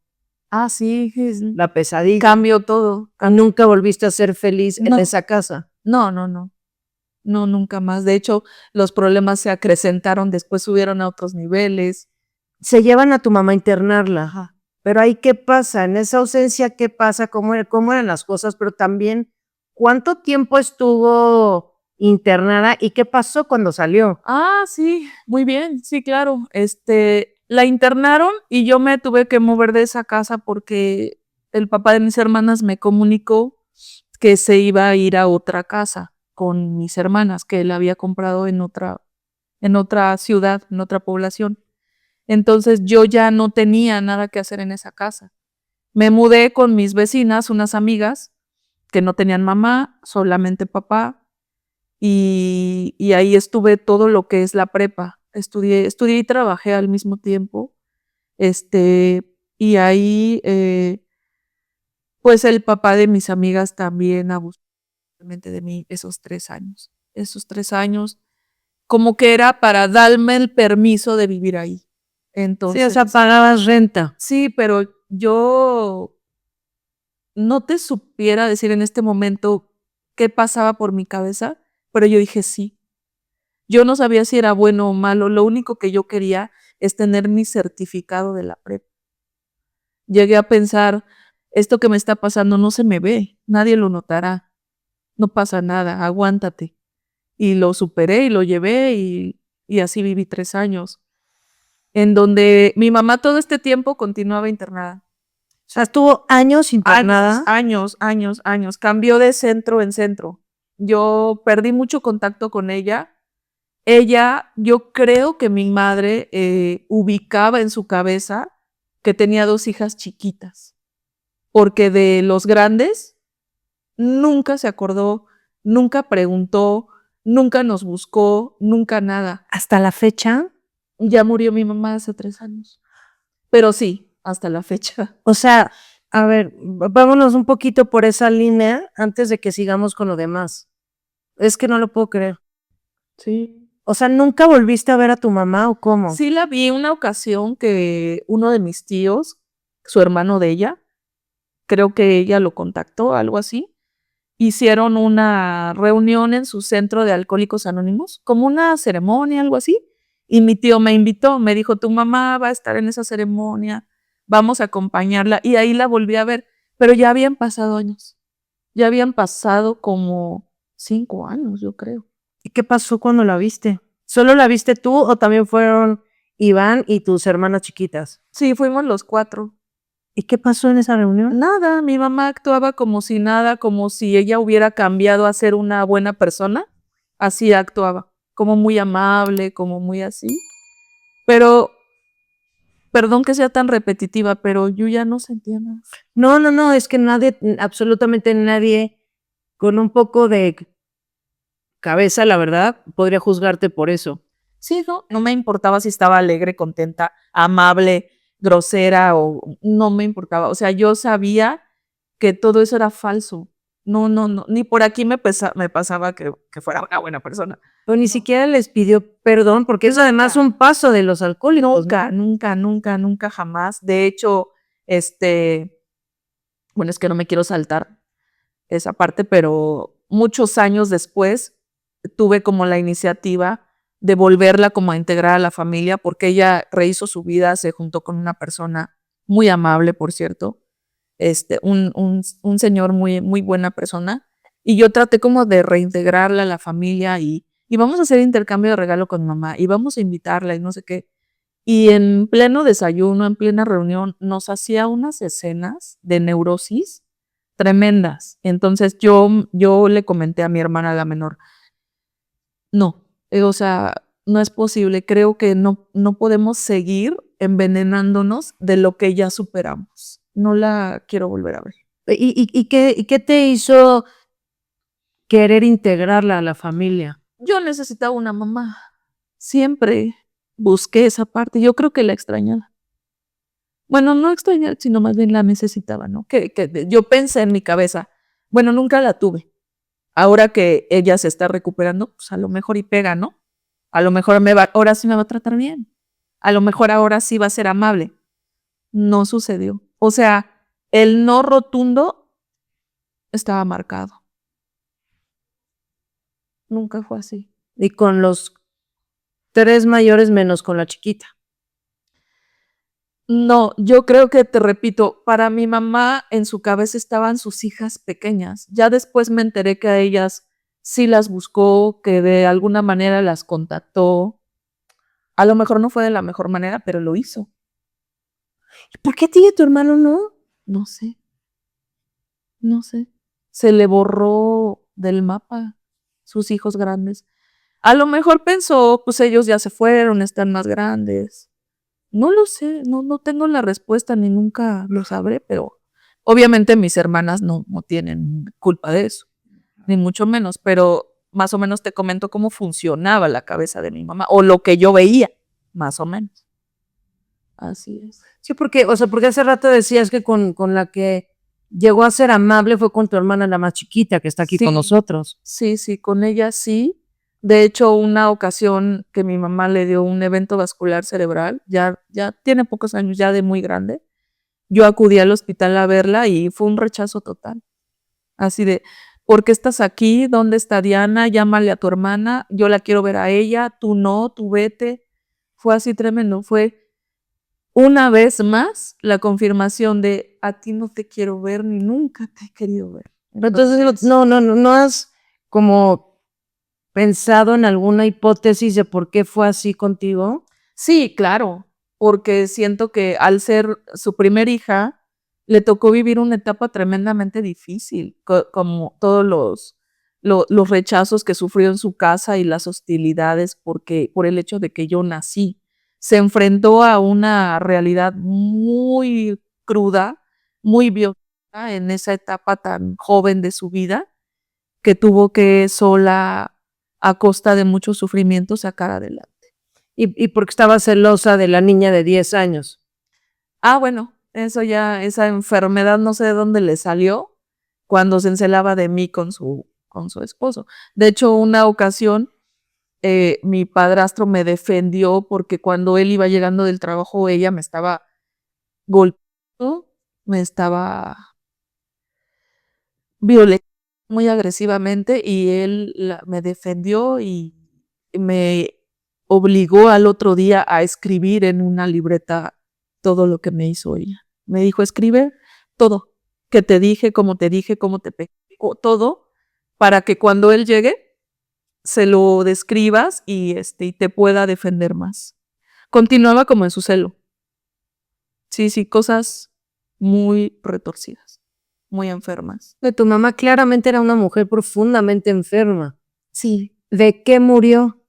Ah, sí, la pesadilla. cambió todo. Nunca volviste a ser feliz en No. esa casa. No, nunca más. De hecho, los problemas se acrecentaron, después subieron a otros niveles. Se llevan a tu mamá a internarla. Pero ahí, ¿qué pasa? En esa ausencia, ¿qué pasa? ¿Cómo eran las cosas? Pero también, ¿cuánto tiempo estuvo internada y qué pasó cuando salió? Ah, sí, muy bien, sí, claro. La internaron y yo me tuve que mover de esa casa porque el papá de mis hermanas me comunicó que se iba a ir a otra casa con mis hermanas, que él había comprado en otra ciudad, en otra población. Entonces yo ya no tenía nada que hacer en esa casa. Me mudé con mis vecinas, unas amigas, que no tenían mamá, solamente papá, y ahí estuve todo lo que es la prepa. Estudié y trabajé al mismo tiempo. Y ahí, pues el papá de mis amigas también abusó de mí esos 3 años. Esos 3 años, como que era para darme el permiso de vivir ahí. Entonces, Sí, o sea, pagabas renta. sí, pero yo no te supiera decir en este momento qué pasaba por mi cabeza, pero yo dije sí. Yo no sabía si era bueno o malo, lo único que yo quería es tener mi certificado de la prepa. Llegué a pensar, esto que me está pasando no se me ve, nadie lo notará, no pasa nada, aguántate. Y lo superé y lo llevé y así viví 3 años, en donde mi mamá todo este tiempo continuaba internada. O sea, estuvo años internada. Años, cambió de centro en centro. Yo perdí mucho contacto con ella. Ella, yo creo que mi madre ubicaba en su cabeza que tenía 2 hijas chiquitas, porque de los grandes nunca se acordó, nunca preguntó, nunca nos buscó, nunca nada. Hasta la fecha. Ya murió mi mamá hace 3 años. Pero sí, hasta la fecha. O sea, a ver, vámonos un poquito por esa línea antes de que sigamos con lo demás. Es que no lo puedo creer. Sí. O sea, ¿nunca volviste a ver a tu mamá o cómo? Sí la vi una ocasión que uno de mis tíos, su hermano de ella, creo que ella lo contactó, algo así. Hicieron una reunión en su centro de Alcohólicos Anónimos, como una ceremonia, algo así. Y mi tío me invitó, me dijo, tu mamá va a estar en esa ceremonia, vamos a acompañarla. Y ahí la volví a ver, pero ya habían pasado años. Ya habían pasado como 5 años, yo creo. ¿Y qué pasó cuando la viste? ¿Solo la viste tú o también fueron Iván y tus hermanas chiquitas? Sí, fuimos los 4. ¿Y qué pasó en esa reunión? Nada, mi mamá actuaba como si nada, como si ella hubiera cambiado a ser una buena persona. Así actuaba, como muy amable, como muy así. Pero, perdón que sea tan repetitiva, pero yo ya no sentía nada. No, es que nadie, absolutamente nadie con un poco de cabeza, la verdad, podría juzgarte por eso. Sí, no me importaba si estaba alegre, contenta, amable, grosera o no me importaba. O sea, yo sabía que todo eso era falso. No, ni por aquí me pasaba que fuera una buena persona. Pero ni No. siquiera les pidió perdón, porque es además un paso de los alcohólicos. Nunca, jamás. De hecho, bueno, es que no me quiero saltar esa parte, pero muchos años después tuve como la iniciativa de volverla como a integrar a la familia, porque ella rehizo su vida, se juntó con una persona muy amable, por cierto, un señor muy buena persona, y yo traté como de reintegrarla a la familia y vamos a hacer intercambio de regalo con mamá, y vamos a invitarla y no sé qué. Y en pleno desayuno, en plena reunión, nos hacía unas escenas de neurosis tremendas. Entonces yo le comenté a mi hermana la menor, no, o sea, no es posible, creo que no podemos seguir envenenándonos de lo que ya superamos. No la quiero volver a ver. ¿Y qué te hizo querer integrarla a la familia? Yo necesitaba una mamá. Siempre busqué esa parte. Yo creo que la extrañaba. Bueno, no extrañar, sino más bien la necesitaba, ¿no? Que yo pensé en mi cabeza, bueno, nunca la tuve. Ahora que ella se está recuperando, pues a lo mejor y pega, ¿no? A lo mejor ahora sí me va a tratar bien. A lo mejor ahora sí va a ser amable. No sucedió. O sea, el no rotundo estaba marcado. Nunca fue así. Y con los 3 mayores menos con la chiquita. No, yo creo que, te repito, para mi mamá en su cabeza estaban sus hijas pequeñas. Ya después me enteré que a ellas sí las buscó, que de alguna manera las contactó. A lo mejor no fue de la mejor manera, pero lo hizo. ¿Y por qué a ti y a tu hermano no? No sé, no sé. Se le borró del mapa sus hijos grandes. A lo mejor pensó, pues ellos ya se fueron, están más grandes. No lo sé, no tengo la respuesta ni nunca lo sabré, pero obviamente mis hermanas no tienen culpa de eso, ni mucho menos, pero más o menos te comento cómo funcionaba la cabeza de mi mamá, o lo que yo veía, más o menos. Así es. Sí, porque, o sea, porque hace rato decías que con la que llegó a ser amable fue con tu hermana la más chiquita que está aquí con Sí, nosotros. sí, con ella sí. De hecho, una ocasión que mi mamá le dio un evento vascular cerebral, ya tiene pocos años, ya de muy grande, yo acudí al hospital a verla y fue un rechazo total. Así de, ¿por qué estás aquí? ¿Dónde está Diana? Llámale a tu hermana, yo la quiero ver a ella, tú no, tú vete. Fue así tremendo, fue una vez más la confirmación de a ti no te quiero ver ni nunca te he querido ver. Pero entonces, no has como pensado en alguna hipótesis de por qué fue así contigo. Sí, claro, porque siento que al ser su primer hija, le tocó vivir una etapa tremendamente difícil, como todos los rechazos que sufrió en su casa y las hostilidades por el hecho de que yo nací. Se enfrentó a una realidad muy cruda, muy violenta en esa etapa tan joven de su vida, que tuvo que sola, a costa de mucho sufrimiento, sacar adelante. Y porque estaba celosa de la niña de 10 años. Bueno, esa enfermedad no sé de dónde le salió cuando se encelaba de mí con su esposo. De hecho, una ocasión, mi padrastro me defendió porque cuando él iba llegando del trabajo, ella me estaba golpeando, me estaba violentando muy agresivamente y él me defendió y me obligó al otro día a escribir en una libreta todo lo que me hizo ella. Me dijo, escribe todo, que te dije, cómo te pegué, todo, para que cuando él llegue se lo describas y te pueda defender más. Continuaba como en su celo. Sí, cosas muy retorcidas, muy enfermas. Tu mamá claramente era una mujer profundamente enferma. Sí. ¿De qué murió?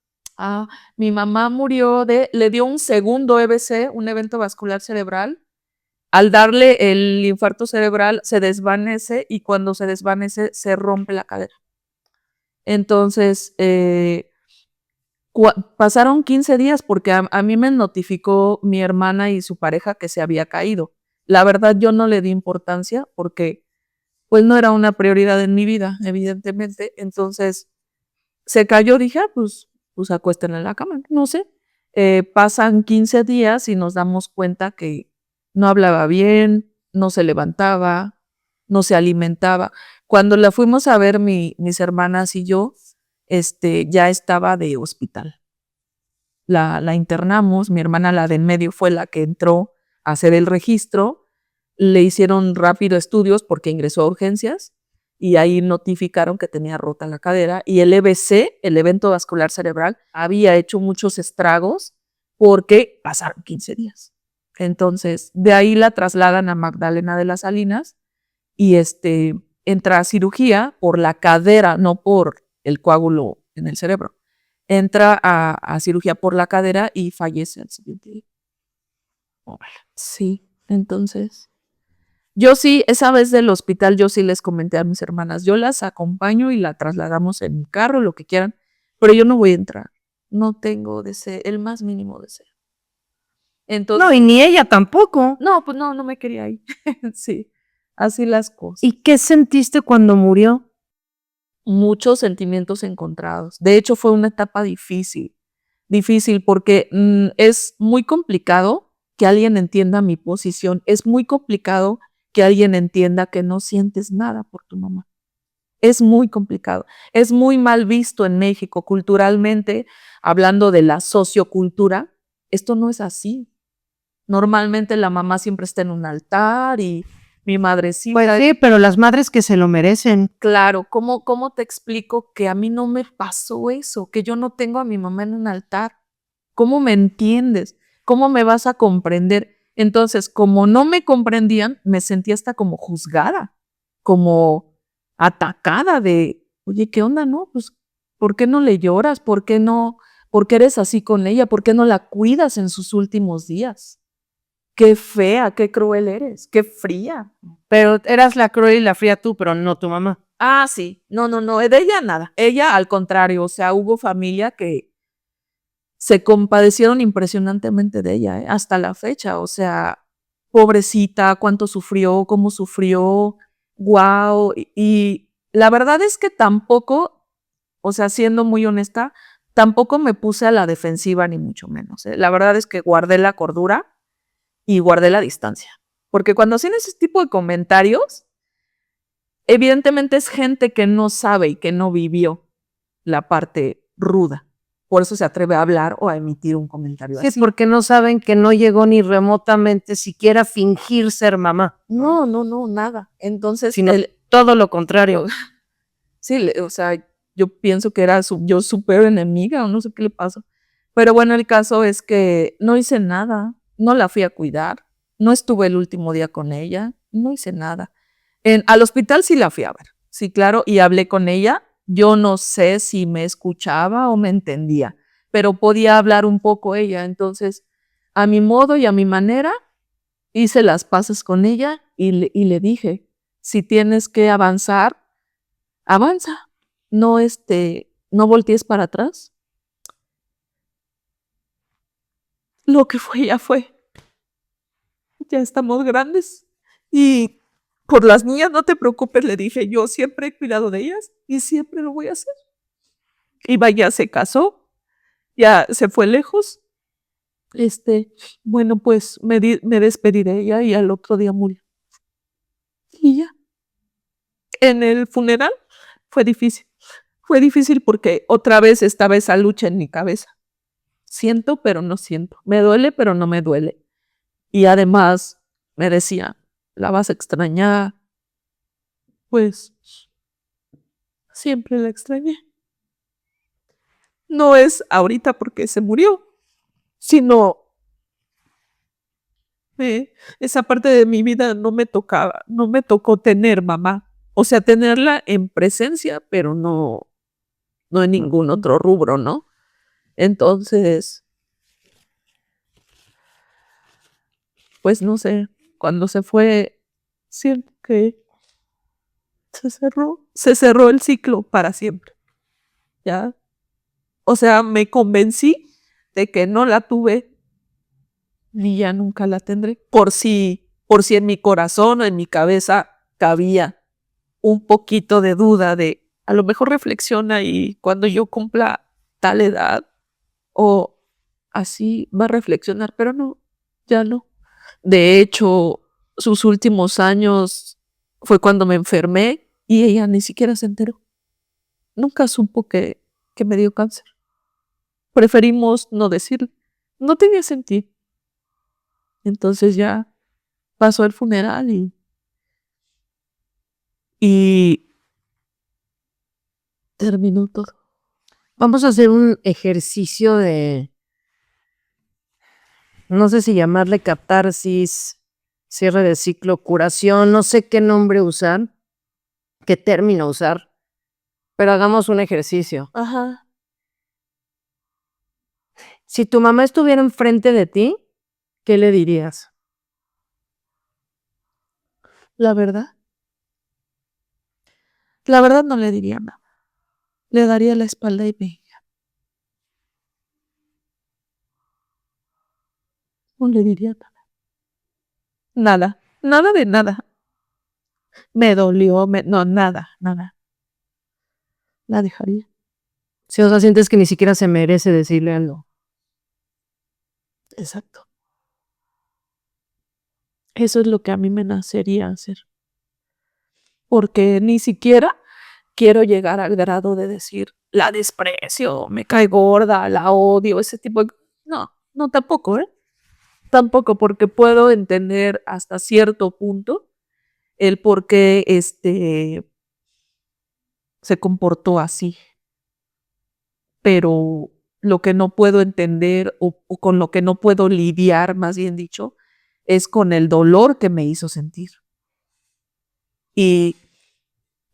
Mi mamá murió le dio un segundo EBC, un evento vascular cerebral. Al darle el infarto cerebral se desvanece y cuando se desvanece se rompe la cadera. Entonces, pasaron 15 días porque a mí me notificó mi hermana y su pareja que se había caído. La verdad yo no le di importancia porque pues no era una prioridad en mi vida, evidentemente. Entonces, se cayó, dije, pues acuéstenla en la cama, no sé. Pasan 15 días y nos damos cuenta que no hablaba bien, no se levantaba, no se alimentaba. Cuando la fuimos a ver mis hermanas y yo, ya estaba de hospital. La internamos, mi hermana, la de en medio, fue la que entró a hacer el registro, le hicieron rápido estudios porque ingresó a urgencias y ahí notificaron que tenía rota la cadera y el EBC, el evento vascular cerebral, había hecho muchos estragos porque pasaron 15 días. Entonces, de ahí la trasladan a Magdalena de las Salinas y entra a cirugía por la cadera, no por el coágulo en el cerebro. Entra a cirugía por la cadera y fallece al siguiente día. Sí, entonces... Yo sí, esa vez del hospital, yo sí les comenté a mis hermanas, yo las acompaño y la trasladamos en mi carro, lo que quieran, pero yo no voy a entrar. No tengo deseo, el más mínimo deseo. Entonces, No, y ni ella tampoco. no, pues no me quería ir. Sí, así las cosas. ¿Y qué sentiste cuando murió? Muchos sentimientos encontrados. De hecho, fue una etapa difícil porque es muy complicado que alguien entienda mi posición. Es muy complicado que alguien entienda que no sientes nada por tu mamá. Es muy complicado. Es muy mal visto en México culturalmente, hablando de la sociocultura. Esto no es así. Normalmente la mamá siempre está en un altar y mi madrecita. Pues sí, pero las madres que se lo merecen. Claro, ¿cómo te explico que a mí no me pasó eso? Que yo no tengo a mi mamá en un altar. ¿Cómo me entiendes? ¿Cómo me vas a comprender? Entonces, como no me comprendían, me sentía hasta como juzgada, como atacada de, oye, ¿qué onda, no? Pues, ¿por qué no le lloras? ¿Por qué no? ¿Por qué eres así con ella? ¿Por qué no la cuidas en sus últimos días? Qué fea, qué cruel eres, qué fría. Pero eras la cruel y la fría tú, pero no tu mamá. Sí, no, de ella nada. Ella al contrario, o sea, hubo familia que se compadecieron impresionantemente de ella, hasta la fecha, o sea, pobrecita, cuánto sufrió, cómo sufrió, wow, y la verdad es que tampoco, o sea, siendo muy honesta, tampoco me puse a la defensiva ni mucho menos, La verdad es que guardé la cordura y guardé la distancia, porque cuando hacen ese tipo de comentarios, evidentemente es gente que no sabe y que no vivió la parte ruda. Por eso se atreve a hablar o a emitir un comentario así. Sí, porque no saben que no llegó ni remotamente siquiera a fingir ser mamá. No, nada. Entonces, sino todo lo contrario. Sí, o sea, yo pienso que era yo súper enemiga o no sé qué le pasó. Pero bueno, el caso es que no hice nada, no la fui a cuidar, no estuve el último día con ella, no hice nada. Al hospital sí la fui a ver, sí, claro, y hablé con ella Yo no sé si me escuchaba o me entendía, pero podía hablar un poco ella. Entonces, a mi modo y a mi manera, hice las paces con ella y le dije, si tienes que avanzar, avanza. No, no voltees para atrás. Lo que fue ya fue. Ya estamos grandes. Y por las niñas no te preocupes, le dije, yo siempre he cuidado de ellas y siempre lo voy a hacer. Y vaya, se casó, ya se fue lejos. Bueno, pues me despedí de ella y al otro día murió. Y ya. En el funeral fue difícil. Fue difícil porque otra vez estaba esa lucha en mi cabeza. Siento, pero no siento. Me duele, pero no me duele. Y además me decía, la vas a extrañar. Pues siempre la extrañé. No es ahorita porque se murió, sino esa parte de mi vida no me tocaba, no me tocó tener mamá. O sea, tenerla en presencia, pero no en ningún otro rubro, ¿no? Entonces, pues no sé, cuando se fue, siento que se cerró el ciclo para siempre, ¿ya? O sea, me convencí de que no la tuve ni ya nunca la tendré. Por si en mi corazón o en mi cabeza cabía un poquito de duda de, a lo mejor reflexiona y cuando yo cumpla tal edad o así va a reflexionar, pero no, ya no. De hecho, sus últimos años fue cuando me enfermé y ella ni siquiera se enteró. Nunca supo que me dio cáncer. Preferimos no decirle. No tenía sentido. Entonces ya pasó el funeral y terminó todo. Vamos a hacer un ejercicio de, no sé si llamarle catarsis, cierre de ciclo, curación, no sé qué nombre usar, qué término usar, pero hagamos un ejercicio. Ajá. Si tu mamá estuviera enfrente de ti, ¿qué le dirías? La verdad. La verdad no le diría nada. Le daría la espalda y me iría. No le diría nada. Nada. Nada de nada. Me dolió, no, nada, nada. La dejaría. Si o sea, sientes que ni siquiera se merece decirle algo. Exacto. Eso es lo que a mí me nacería hacer. Porque ni siquiera quiero llegar al grado de decir, la desprecio, me cae gorda, la odio, ese tipo de... No, no tampoco, ¿eh? Tampoco, porque puedo entender hasta cierto punto el por qué se comportó así. Pero lo que no puedo entender o con lo que no puedo lidiar, más bien dicho, es con el dolor que me hizo sentir. Y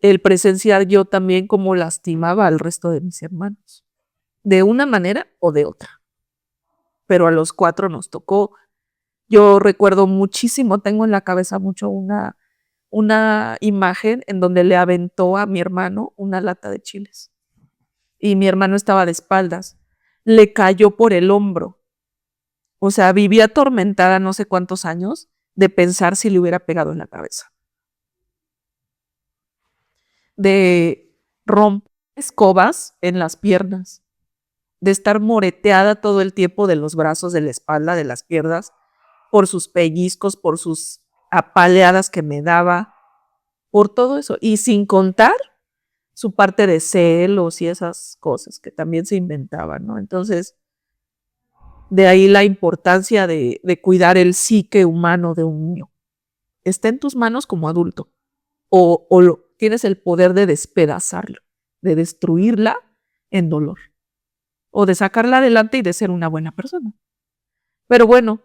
el presenciar yo también cómo lastimaba al resto de mis hermanos, de una manera o de otra. Pero a los 4 nos tocó. Yo recuerdo muchísimo, tengo en la cabeza mucho una imagen en donde le aventó a mi hermano una lata de chiles. Y mi hermano estaba de espaldas. Le cayó por el hombro. O sea, vivía atormentada no sé cuántos años de pensar si le hubiera pegado en la cabeza. De romper escobas en las piernas. De estar moreteada todo el tiempo de los brazos, de la espalda, de las piernas, por sus pellizcos, por sus apaleadas que me daba, por todo eso. Y sin contar su parte de celos y esas cosas que también se inventaban, ¿no? Entonces, de ahí la importancia de cuidar el psique humano de un niño. Está en tus manos como adulto. Tienes el poder de despedazarlo, de destruirla en dolor. O de sacarla adelante y de ser una buena persona. Pero bueno,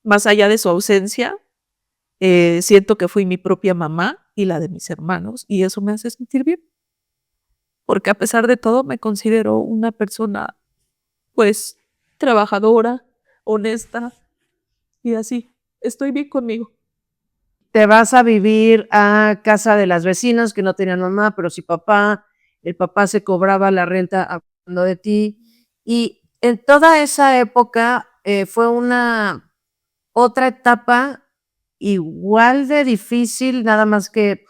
más allá de su ausencia, siento que fui mi propia mamá y la de mis hermanos, y eso me hace sentir bien. porque a pesar de todo me considero una persona, pues, trabajadora, honesta y así. Estoy bien conmigo. Te vas a vivir a casa de las vecinas que no tenían mamá, pero sí papá. El papá se cobraba la renta hablando de ti. Y en toda esa época fue una otra etapa igual de difícil, nada más que,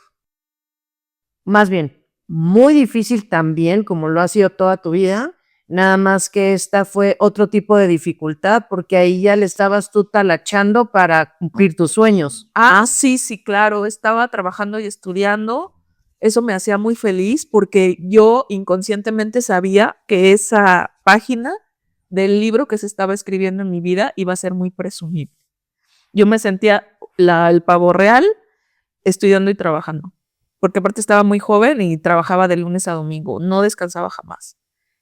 más bien, muy difícil también, como lo ha sido toda tu vida, nada más que esta fue otro tipo de dificultad, porque ahí ya le estabas tú talachando para cumplir tus sueños. Sí, sí, claro, estaba trabajando y estudiando. Eso me hacía muy feliz porque yo inconscientemente sabía que esa página del libro que se estaba escribiendo en mi vida iba a ser muy presumible. Yo me sentía el pavo real estudiando y trabajando, porque aparte estaba muy joven y trabajaba de lunes a domingo, no descansaba jamás.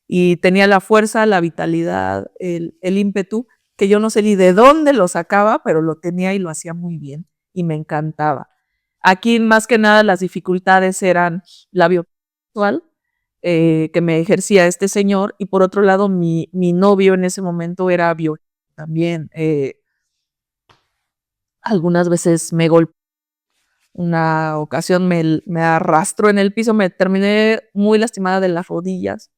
Y tenía la fuerza, la vitalidad, el ímpetu, que yo no sé ni de dónde lo sacaba, pero lo tenía y lo hacía muy bien y me encantaba. Aquí más que nada las dificultades eran la virtual que me ejercía este señor y por otro lado mi novio en ese momento era bio también. Algunas veces me golpeó. Una ocasión me arrastró en el piso, me terminé muy lastimada de las rodillas.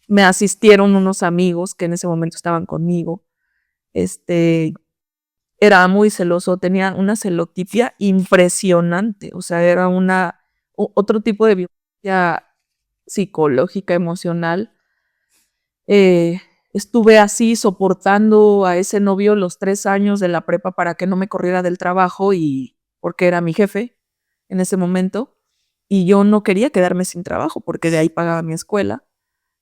Me asistieron unos amigos que en ese momento estaban conmigo. Este, era muy celoso, tenía una celotipia impresionante, o sea, era otro tipo de violencia psicológica, emocional. Eh, Estuve así soportando a ese novio los 3 años de la prepa para que no me corriera del trabajo y porque era mi jefe en ese momento y yo no quería quedarme sin trabajo porque de ahí pagaba mi escuela.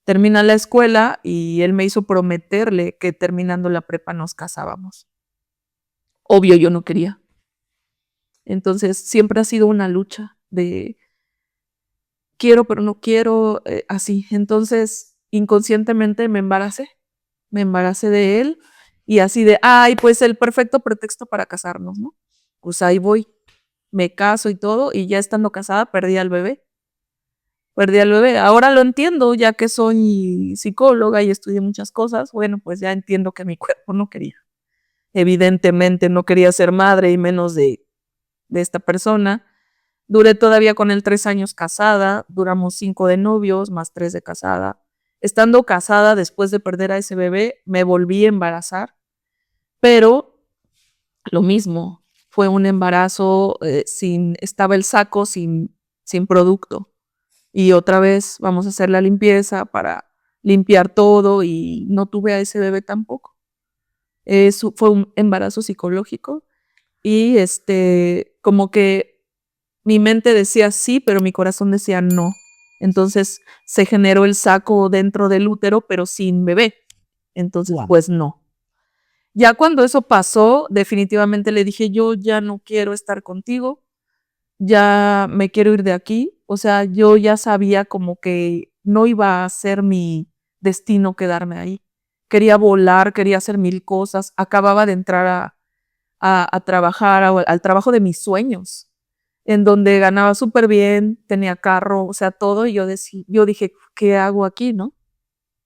Termina la escuela y él me hizo prometerle que terminando la prepa nos casábamos. Obvio yo no quería. Entonces siempre ha sido una lucha de quiero pero no quiero, así. Entonces inconscientemente me embaracé de él y así de, ay, pues el perfecto pretexto para casarnos, ¿no? Pues ahí voy, me caso y todo y ya estando casada perdí al bebé. Perdí al bebé. Ahora lo entiendo, ya que soy psicóloga y estudié muchas cosas. Bueno, pues ya entiendo que mi cuerpo no quería. Evidentemente no quería ser madre y menos de esta persona. Duré todavía con él 3 años casada, duramos 5 de novios, más 3 de casada. Estando casada, después de perder a ese bebé, me volví a embarazar, pero lo mismo, fue un embarazo estaba el saco sin producto. Y otra vez vamos a hacer la limpieza para limpiar todo y no tuve a ese bebé tampoco. Eso fue un embarazo psicológico y como que mi mente decía sí, pero mi corazón decía no. Entonces se generó el saco dentro del útero, pero sin bebé. Entonces, pues no. Ya cuando eso pasó, definitivamente le dije, yo ya no quiero estar contigo, ya me quiero ir de aquí. O sea, yo ya sabía como que no iba a ser mi destino quedarme ahí. Quería volar, quería hacer mil cosas. Acababa de entrar a trabajar, al trabajo de mis sueños, en donde ganaba súper bien, tenía carro, o sea, todo. Y yo dije, ¿qué hago aquí, no?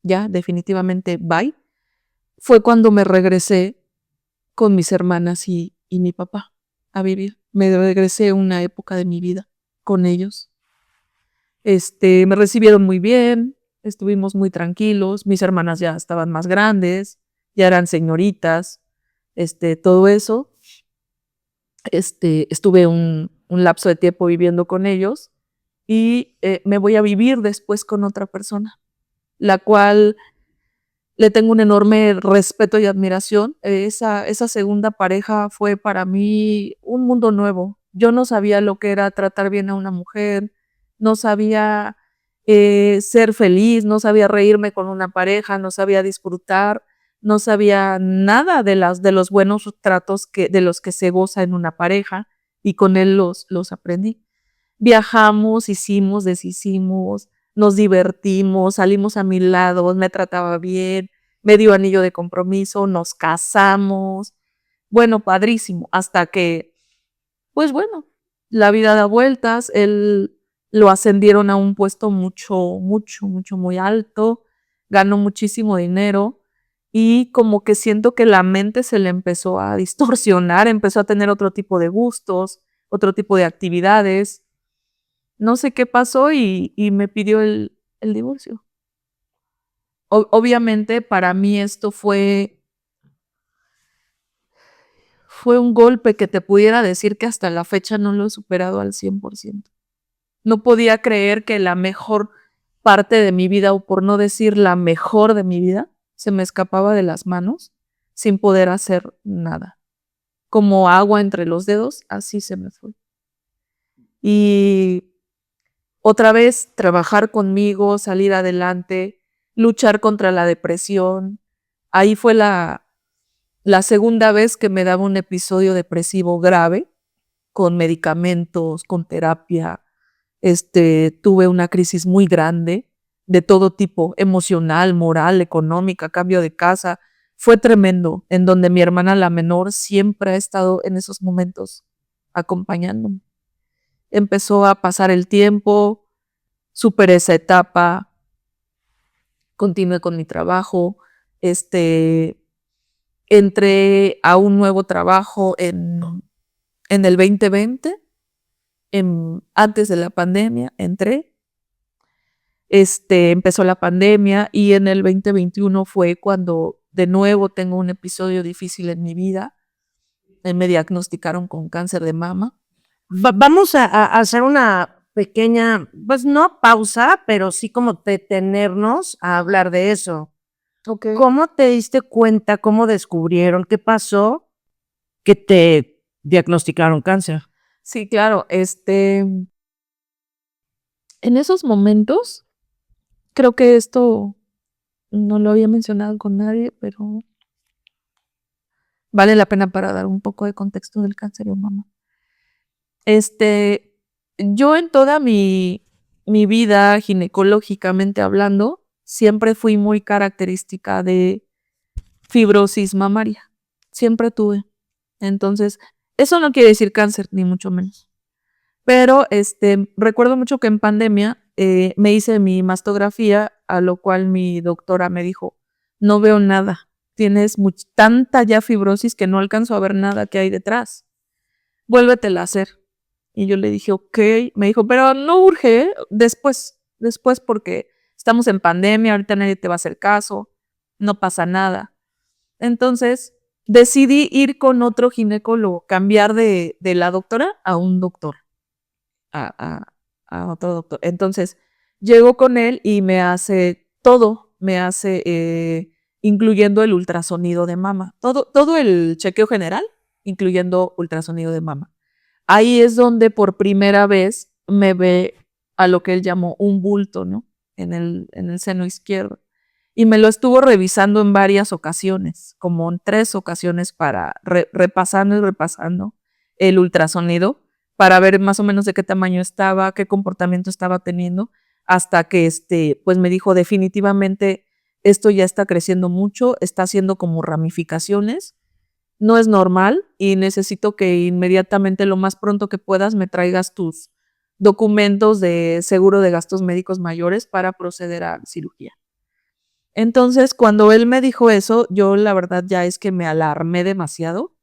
Ya, definitivamente, bye. Fue cuando me regresé con mis hermanas y mi papá a vivir. Me regresé una época de mi vida con ellos. Me recibieron muy bien, estuvimos muy tranquilos, mis hermanas ya estaban más grandes, ya eran señoritas, todo eso. Estuve un lapso de tiempo viviendo con ellos y me voy a vivir después con otra persona, la cual le tengo un enorme respeto y admiración. Esa segunda pareja fue para mí un mundo nuevo. Yo no sabía lo que era tratar bien a una mujer, no sabía ser feliz, no sabía reírme con una pareja, no sabía disfrutar, no sabía nada de los buenos tratos de los que se goza en una pareja y con él los aprendí. Viajamos, hicimos, deshicimos, nos divertimos, salimos a 1000 lados, me trataba bien, me dio anillo de compromiso, nos casamos. Bueno, padrísimo, hasta que, pues bueno, la vida da vueltas, él lo ascendieron a un puesto muy alto, ganó muchísimo dinero y como que siento que la mente se le empezó a distorsionar, empezó a tener otro tipo de gustos, otro tipo de actividades. No sé qué pasó y me pidió el divorcio. Obviamente para mí esto fue un golpe que te pudiera decir que hasta la fecha no lo he superado al 100%. No podía creer que la mejor parte de mi vida, o por no decir la mejor de mi vida, se me escapaba de las manos sin poder hacer nada. Como agua entre los dedos, así se me fue. Y otra vez trabajar conmigo, salir adelante, luchar contra la depresión. Ahí fue la segunda vez que me daba un episodio depresivo grave, con medicamentos, con terapia. Tuve una crisis muy grande de todo tipo, emocional, moral, económica, cambio de casa. Fue tremendo, en donde mi hermana, la menor, siempre ha estado en esos momentos acompañándome. Empezó a pasar el tiempo, superé esa etapa, continué con mi trabajo, entré a un nuevo trabajo en el 2020, antes de la pandemia, entré. Empezó la pandemia y en el 2021 fue cuando de nuevo tengo un episodio difícil en mi vida. Me diagnosticaron con cáncer de mama. Vamos a hacer una pequeña, pues no pausa, pero sí como detenernos a hablar de eso. Okay. ¿Cómo te diste cuenta, cómo descubrieron, qué pasó que te diagnosticaron cáncer? Sí, claro. En esos momentos, creo que esto no lo había mencionado con nadie, pero vale la pena para dar un poco de contexto del cáncer de mama. Yo en toda mi vida, ginecológicamente hablando, siempre fui muy característica de fibrosis mamaria. Siempre tuve. Entonces, eso no quiere decir cáncer, ni mucho menos. Pero recuerdo mucho que en pandemia me hice mi mastografía, a lo cual mi doctora me dijo, no veo nada, tienes tanta ya fibrosis que no alcanzo a ver nada que hay detrás. Vuélvetela a hacer. Y yo le dije, ok. Me dijo, pero no urge, ¿eh? Después porque estamos en pandemia, ahorita nadie te va a hacer caso, no pasa nada. Entonces, decidí ir con otro ginecólogo, cambiar de la doctora a un doctor, a otro doctor. Entonces, llego con él y me hace todo, incluyendo el ultrasonido de mama, todo el chequeo general, incluyendo ultrasonido de mama. Ahí es donde por primera vez me ve a lo que él llamó un bulto, ¿no? En el seno izquierdo. Y me lo estuvo revisando en varias ocasiones, como en 3 ocasiones, para repasando y repasando el ultrasonido, para ver más o menos de qué tamaño estaba, qué comportamiento estaba teniendo, hasta que pues me dijo, definitivamente esto ya está creciendo mucho, está haciendo como ramificaciones, no es normal y necesito que inmediatamente, lo más pronto que puedas, me traigas tus documentos de seguro de gastos médicos mayores para proceder a cirugía. Entonces, cuando él me dijo eso, yo la verdad ya es que me alarmé demasiado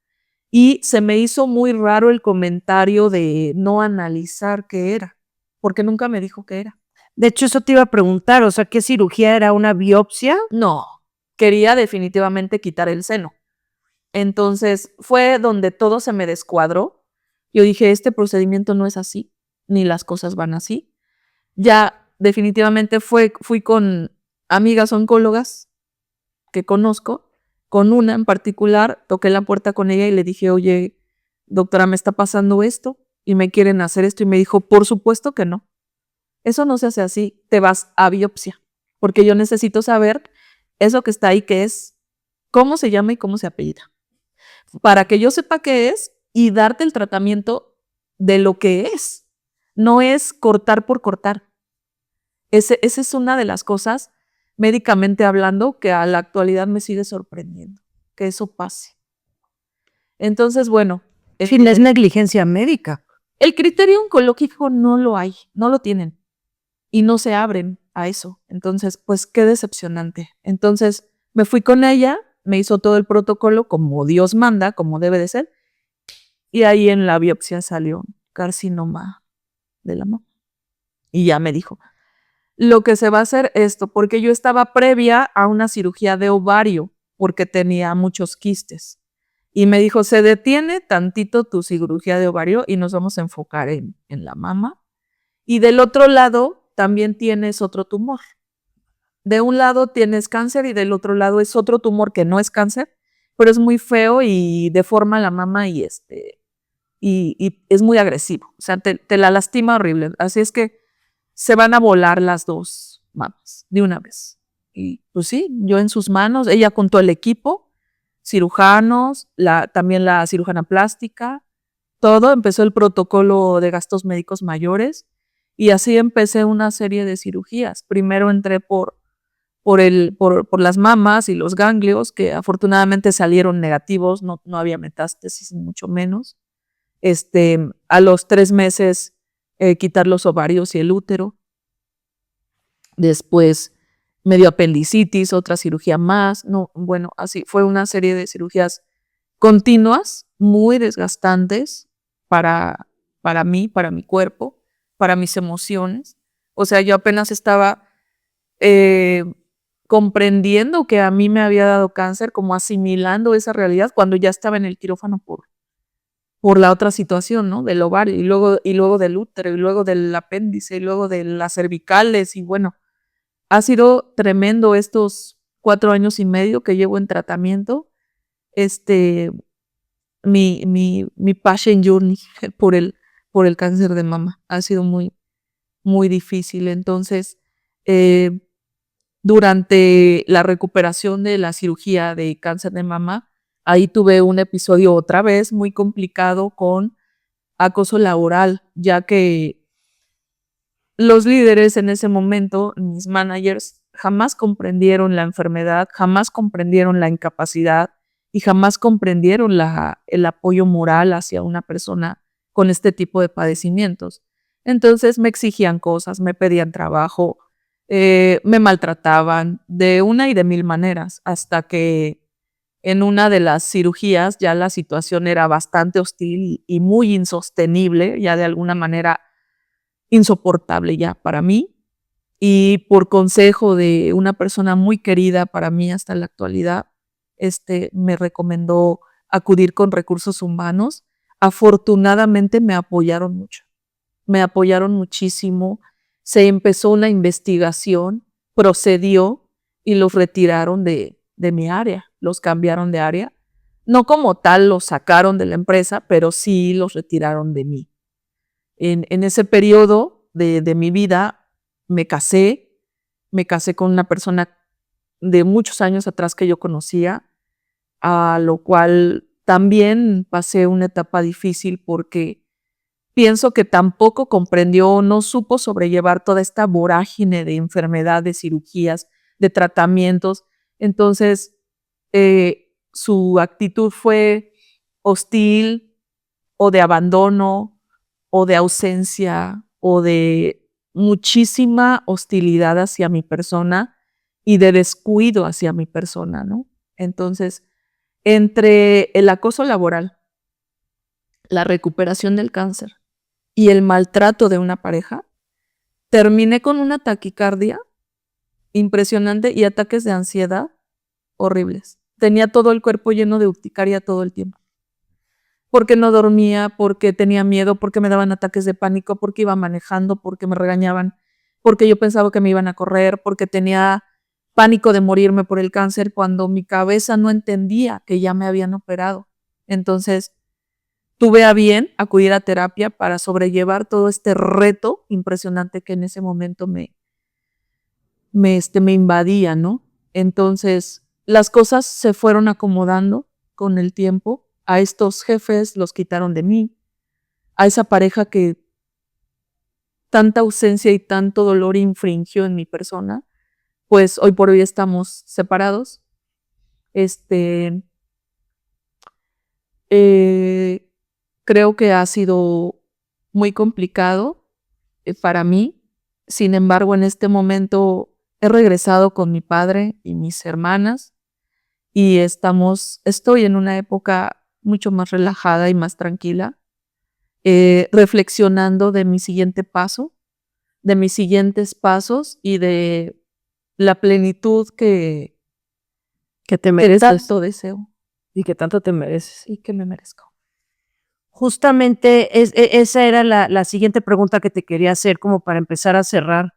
y se me hizo muy raro el comentario de no analizar qué era, porque nunca me dijo qué era. De hecho, eso te iba a preguntar, o sea, ¿qué cirugía era? ¿Una biopsia? No, quería definitivamente quitar el seno. Entonces fue donde todo se me descuadró. Yo dije, este procedimiento no es así, ni las cosas van así. Ya definitivamente fui con amigas oncólogas que conozco, con una en particular, toqué la puerta con ella y le dije, oye, doctora, me está pasando esto y me quieren hacer esto. Y me dijo, por supuesto que no. Eso no se hace así, te vas a biopsia, porque yo necesito saber eso que está ahí, qué es, cómo se llama y cómo se apellida, para que yo sepa qué es y darte el tratamiento de lo que es. No es cortar por cortar. Esa es una de las cosas, médicamente hablando, que a la actualidad me sigue sorprendiendo, que eso pase. Entonces, bueno. Sí, es negligencia médica. El criterio oncológico no lo hay, no lo tienen y no se abren a eso. Entonces, pues qué decepcionante. Entonces, me fui con ella, me hizo todo el protocolo como Dios manda, como debe de ser, y ahí en la biopsia salió carcinoma de la mama. Y ya me dijo, lo que se va a hacer esto, porque yo estaba previa a una cirugía de ovario, porque tenía muchos quistes. Y me dijo, se detiene tantito tu cirugía de ovario y nos vamos a enfocar en la mama. Y del otro lado también tienes otro tumor. De un lado tienes cáncer y del otro lado es otro tumor que no es cáncer, pero es muy feo y deforma la mama y es muy agresivo. O sea, te la lastima horrible. Así es que se van a volar las dos mamas de una vez. Y pues sí, yo en sus manos, ella con todo el equipo, cirujanos, también la cirujana plástica, todo, empezó el protocolo de gastos médicos mayores y así empecé una serie de cirugías. Primero entré por las mamas y los ganglios, que afortunadamente salieron negativos, no había metástasis, mucho menos. A los 3 meses quitar los ovarios y el útero. Después me dio apendicitis, otra cirugía más. No, bueno, así fue una serie de cirugías continuas, muy desgastantes para mí, para mi cuerpo, para mis emociones. O sea, yo apenas estaba eh, comprendiendo que a mí me había dado cáncer, como asimilando esa realidad cuando ya estaba en el quirófano por la otra situación, ¿no? Del ovario y luego del útero y luego del apéndice y luego de las cervicales y bueno, ha sido tremendo estos 4 años y medio que llevo en tratamiento, mi passion journey por el cáncer de mama. Ha sido muy, muy difícil. Entonces, eh, durante la recuperación de la cirugía de cáncer de mama, ahí tuve un episodio otra vez muy complicado con acoso laboral, ya que los líderes en ese momento, mis managers, jamás comprendieron la enfermedad, jamás comprendieron la incapacidad y jamás comprendieron el apoyo moral hacia una persona con este tipo de padecimientos. Entonces me exigían cosas, me pedían trabajo, me maltrataban de una y de mil maneras, hasta que en una de las cirugías ya la situación era bastante hostil y muy insostenible, ya de alguna manera insoportable ya para mí. Y por consejo de una persona muy querida para mí hasta la actualidad, me recomendó acudir con recursos humanos. Afortunadamente me apoyaron muchísimo. Se empezó una investigación, procedió y los retiraron de mi área, los cambiaron de área. No como tal los sacaron de la empresa, pero sí los retiraron de mí. En ese periodo de mi vida me casé con una persona de muchos años atrás que yo conocía, a lo cual también pasé una etapa difícil porque pienso que tampoco comprendió, no supo sobrellevar toda esta vorágine de enfermedades, cirugías, de tratamientos. Entonces, su actitud fue hostil o de abandono o de ausencia o de muchísima hostilidad hacia mi persona y de descuido hacia mi persona, ¿no? Entonces, entre el acoso laboral, la recuperación del cáncer y el maltrato de una pareja, terminé con una taquicardia impresionante y ataques de ansiedad horribles. Tenía todo el cuerpo lleno de urticaria todo el tiempo. Porque no dormía, porque tenía miedo, porque me daban ataques de pánico, porque iba manejando, porque me regañaban, porque yo pensaba que me iban a correr, porque tenía pánico de morirme por el cáncer cuando mi cabeza no entendía que ya me habían operado. Entonces, tuve a bien acudir a terapia para sobrellevar todo este reto impresionante que en ese momento me invadía, ¿no? Entonces, las cosas se fueron acomodando con el tiempo. A estos jefes los quitaron de mí. A esa pareja que tanta ausencia y tanto dolor infringió en mi persona, pues hoy por hoy estamos separados. Eh, Creo que ha sido muy complicado para mí. Sin embargo, en este momento he regresado con mi padre y mis hermanas y estoy en una época mucho más relajada y más tranquila, reflexionando de mi siguiente paso, de mis siguientes pasos y de la plenitud Que te que mereces tanto deseo y que tanto te mereces. y que me merezco. Justamente esa era la siguiente pregunta que te quería hacer como para empezar a cerrar.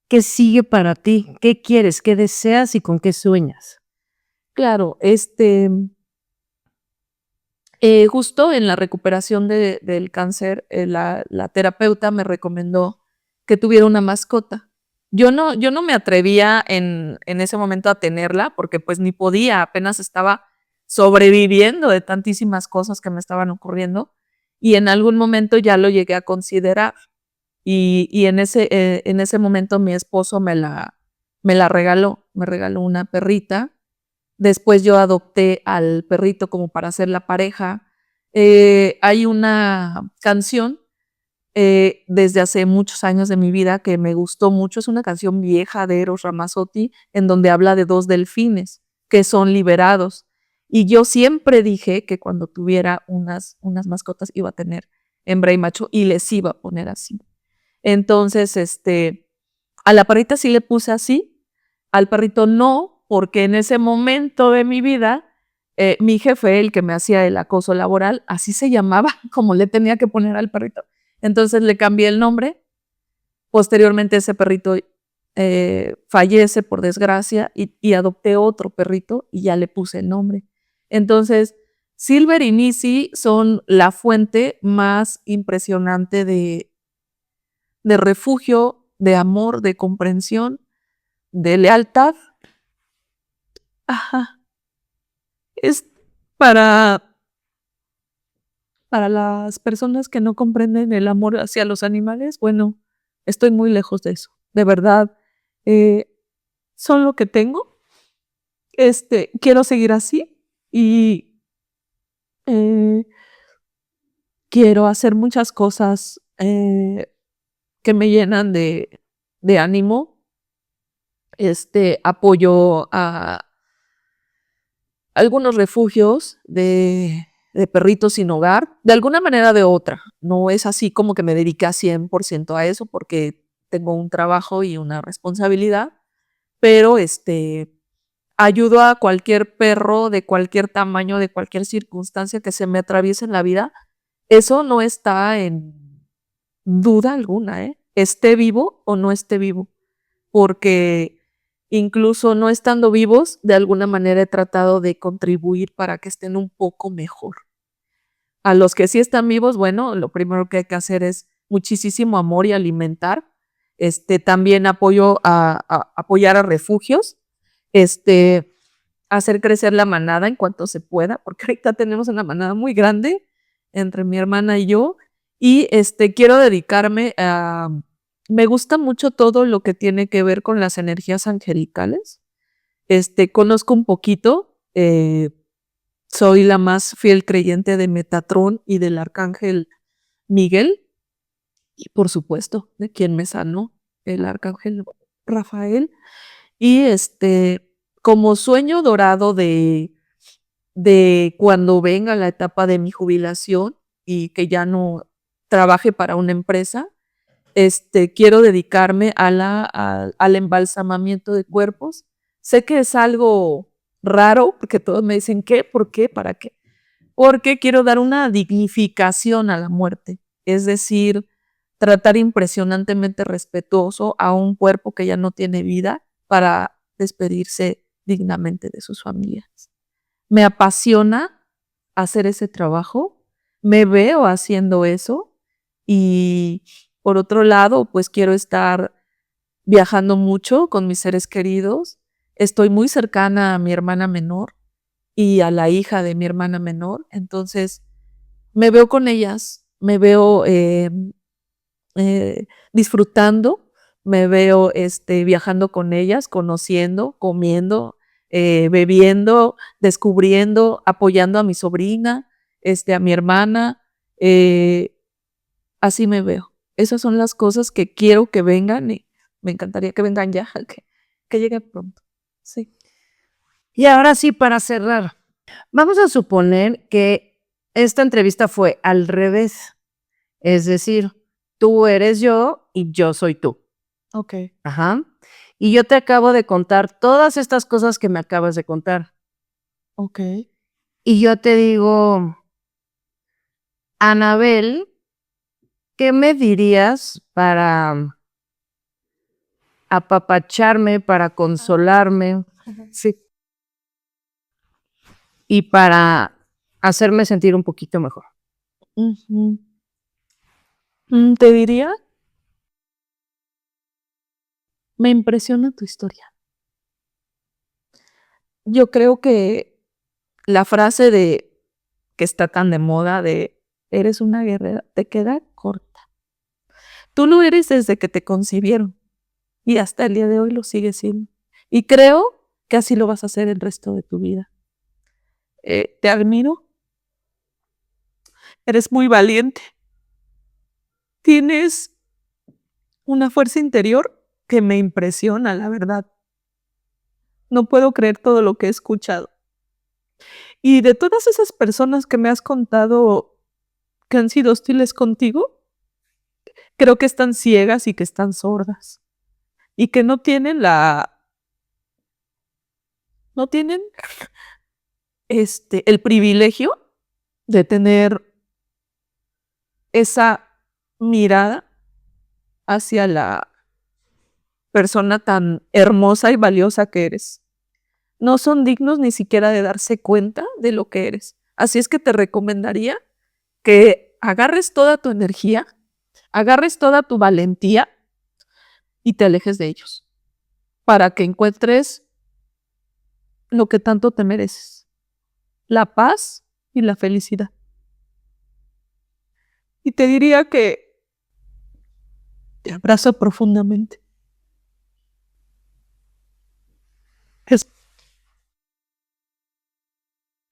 ¿Qué sigue para ti? ¿Qué quieres? ¿Qué deseas y con qué sueñas? Claro, justo en la recuperación del cáncer, la terapeuta me recomendó que tuviera una mascota. Yo no me atrevía en ese momento a tenerla porque pues ni podía, apenas estaba sobreviviendo de tantísimas cosas que me estaban ocurriendo y en algún momento ya lo llegué a considerar y en ese momento mi esposo me la regaló, me regaló una perrita. Después yo adopté al perrito como para hacer la pareja. Hay una canción desde hace muchos años de mi vida que me gustó mucho. Es una canción vieja de Eros Ramazzotti en donde habla de dos delfines que son liberados. Y yo siempre dije que cuando tuviera unas mascotas iba a tener hembra y macho y les iba a poner así. Entonces, a la perrita sí le puse así, al perrito no, porque en ese momento de mi vida, mi jefe, el que me hacía el acoso laboral, así se llamaba, como le tenía que poner al perrito. Entonces le cambié el nombre. Posteriormente ese perrito fallece por desgracia y adopté otro perrito y ya le puse el nombre. Entonces, Silver y Nisi son la fuente más impresionante de refugio, de amor, de comprensión, de lealtad. Ajá. Es para, para las personas que no comprenden el amor hacia los animales, bueno, estoy muy lejos de eso. De verdad, eh, son lo que tengo. Quiero seguir así y eh, quiero hacer muchas cosas que me llenan de ánimo. Apoyo a algunos refugios de perritos sin hogar, de alguna manera o de otra. No es así como que me dedique a 100% a eso porque tengo un trabajo y una responsabilidad, pero ayudo a cualquier perro de cualquier tamaño, de cualquier circunstancia que se me atraviese en la vida. Eso no está en duda alguna, ¿eh? Esté vivo o no esté vivo, porque incluso no estando vivos, de alguna manera he tratado de contribuir para que estén un poco mejor. A los que sí están vivos, bueno, lo primero que hay que hacer es muchísimo amor y alimentar. También apoyar a refugios, hacer crecer la manada en cuanto se pueda, porque ahorita tenemos una manada muy grande entre mi hermana y yo, y quiero dedicarme a, me gusta mucho todo lo que tiene que ver con las energías angelicales. Conozco un poquito, soy la más fiel creyente de Metatrón y del arcángel Miguel, y por supuesto, de quien me sanó, el arcángel Rafael. Y como sueño dorado de cuando venga la etapa de mi jubilación y que ya no trabaje para una empresa, quiero dedicarme al embalsamamiento de cuerpos. Sé que es algo raro, porque todos me dicen, ¿qué? ¿Por qué? ¿Para qué? Porque quiero dar una dignificación a la muerte, es decir, tratar impresionantemente respetuoso a un cuerpo que ya no tiene vida para despedirse dignamente de sus familias. Me apasiona hacer ese trabajo, me veo haciendo eso y por otro lado, pues quiero estar viajando mucho con mis seres queridos. Estoy muy cercana a mi hermana menor y a la hija de mi hermana menor, entonces me veo con ellas, me veo disfrutando, me veo viajando con ellas, conociendo, comiendo, bebiendo, descubriendo, apoyando a mi sobrina, a mi hermana. así me veo. Esas son las cosas que quiero que vengan y me encantaría que vengan ya, que lleguen pronto. Sí. Y ahora sí, para cerrar, vamos a suponer que esta entrevista fue al revés. Es decir, tú eres yo y yo soy tú. Ok. Ajá. Y yo te acabo de contar todas estas cosas que me acabas de contar. Ok. Y yo te digo, Anabel, ¿qué me dirías para apapacharme, para consolarme? Sí. Y para hacerme sentir un poquito mejor. Ujú. Te diría, me impresiona tu historia. Yo creo que la frase de que está tan de moda de eres una guerrera, te queda corta. Tú lo eres desde que te concibieron y hasta el día de hoy lo sigues siendo. Y creo que así lo vas a hacer el resto de tu vida. Te admiro, eres muy valiente, tienes una fuerza interior que me impresiona, la verdad. No puedo creer todo lo que he escuchado. Y de todas esas personas que me has contado que han sido hostiles contigo, creo que están ciegas y que están sordas. Y que no tienen el privilegio de tener esa mirada hacia la persona tan hermosa y valiosa que eres. No son dignos ni siquiera de darse cuenta de lo que eres. Así es que te recomendaría que agarres toda tu energía, agarres toda tu valentía y te alejes de ellos para que encuentres lo que tanto te mereces, la paz y la felicidad. Y te diría que te abrazo profundamente.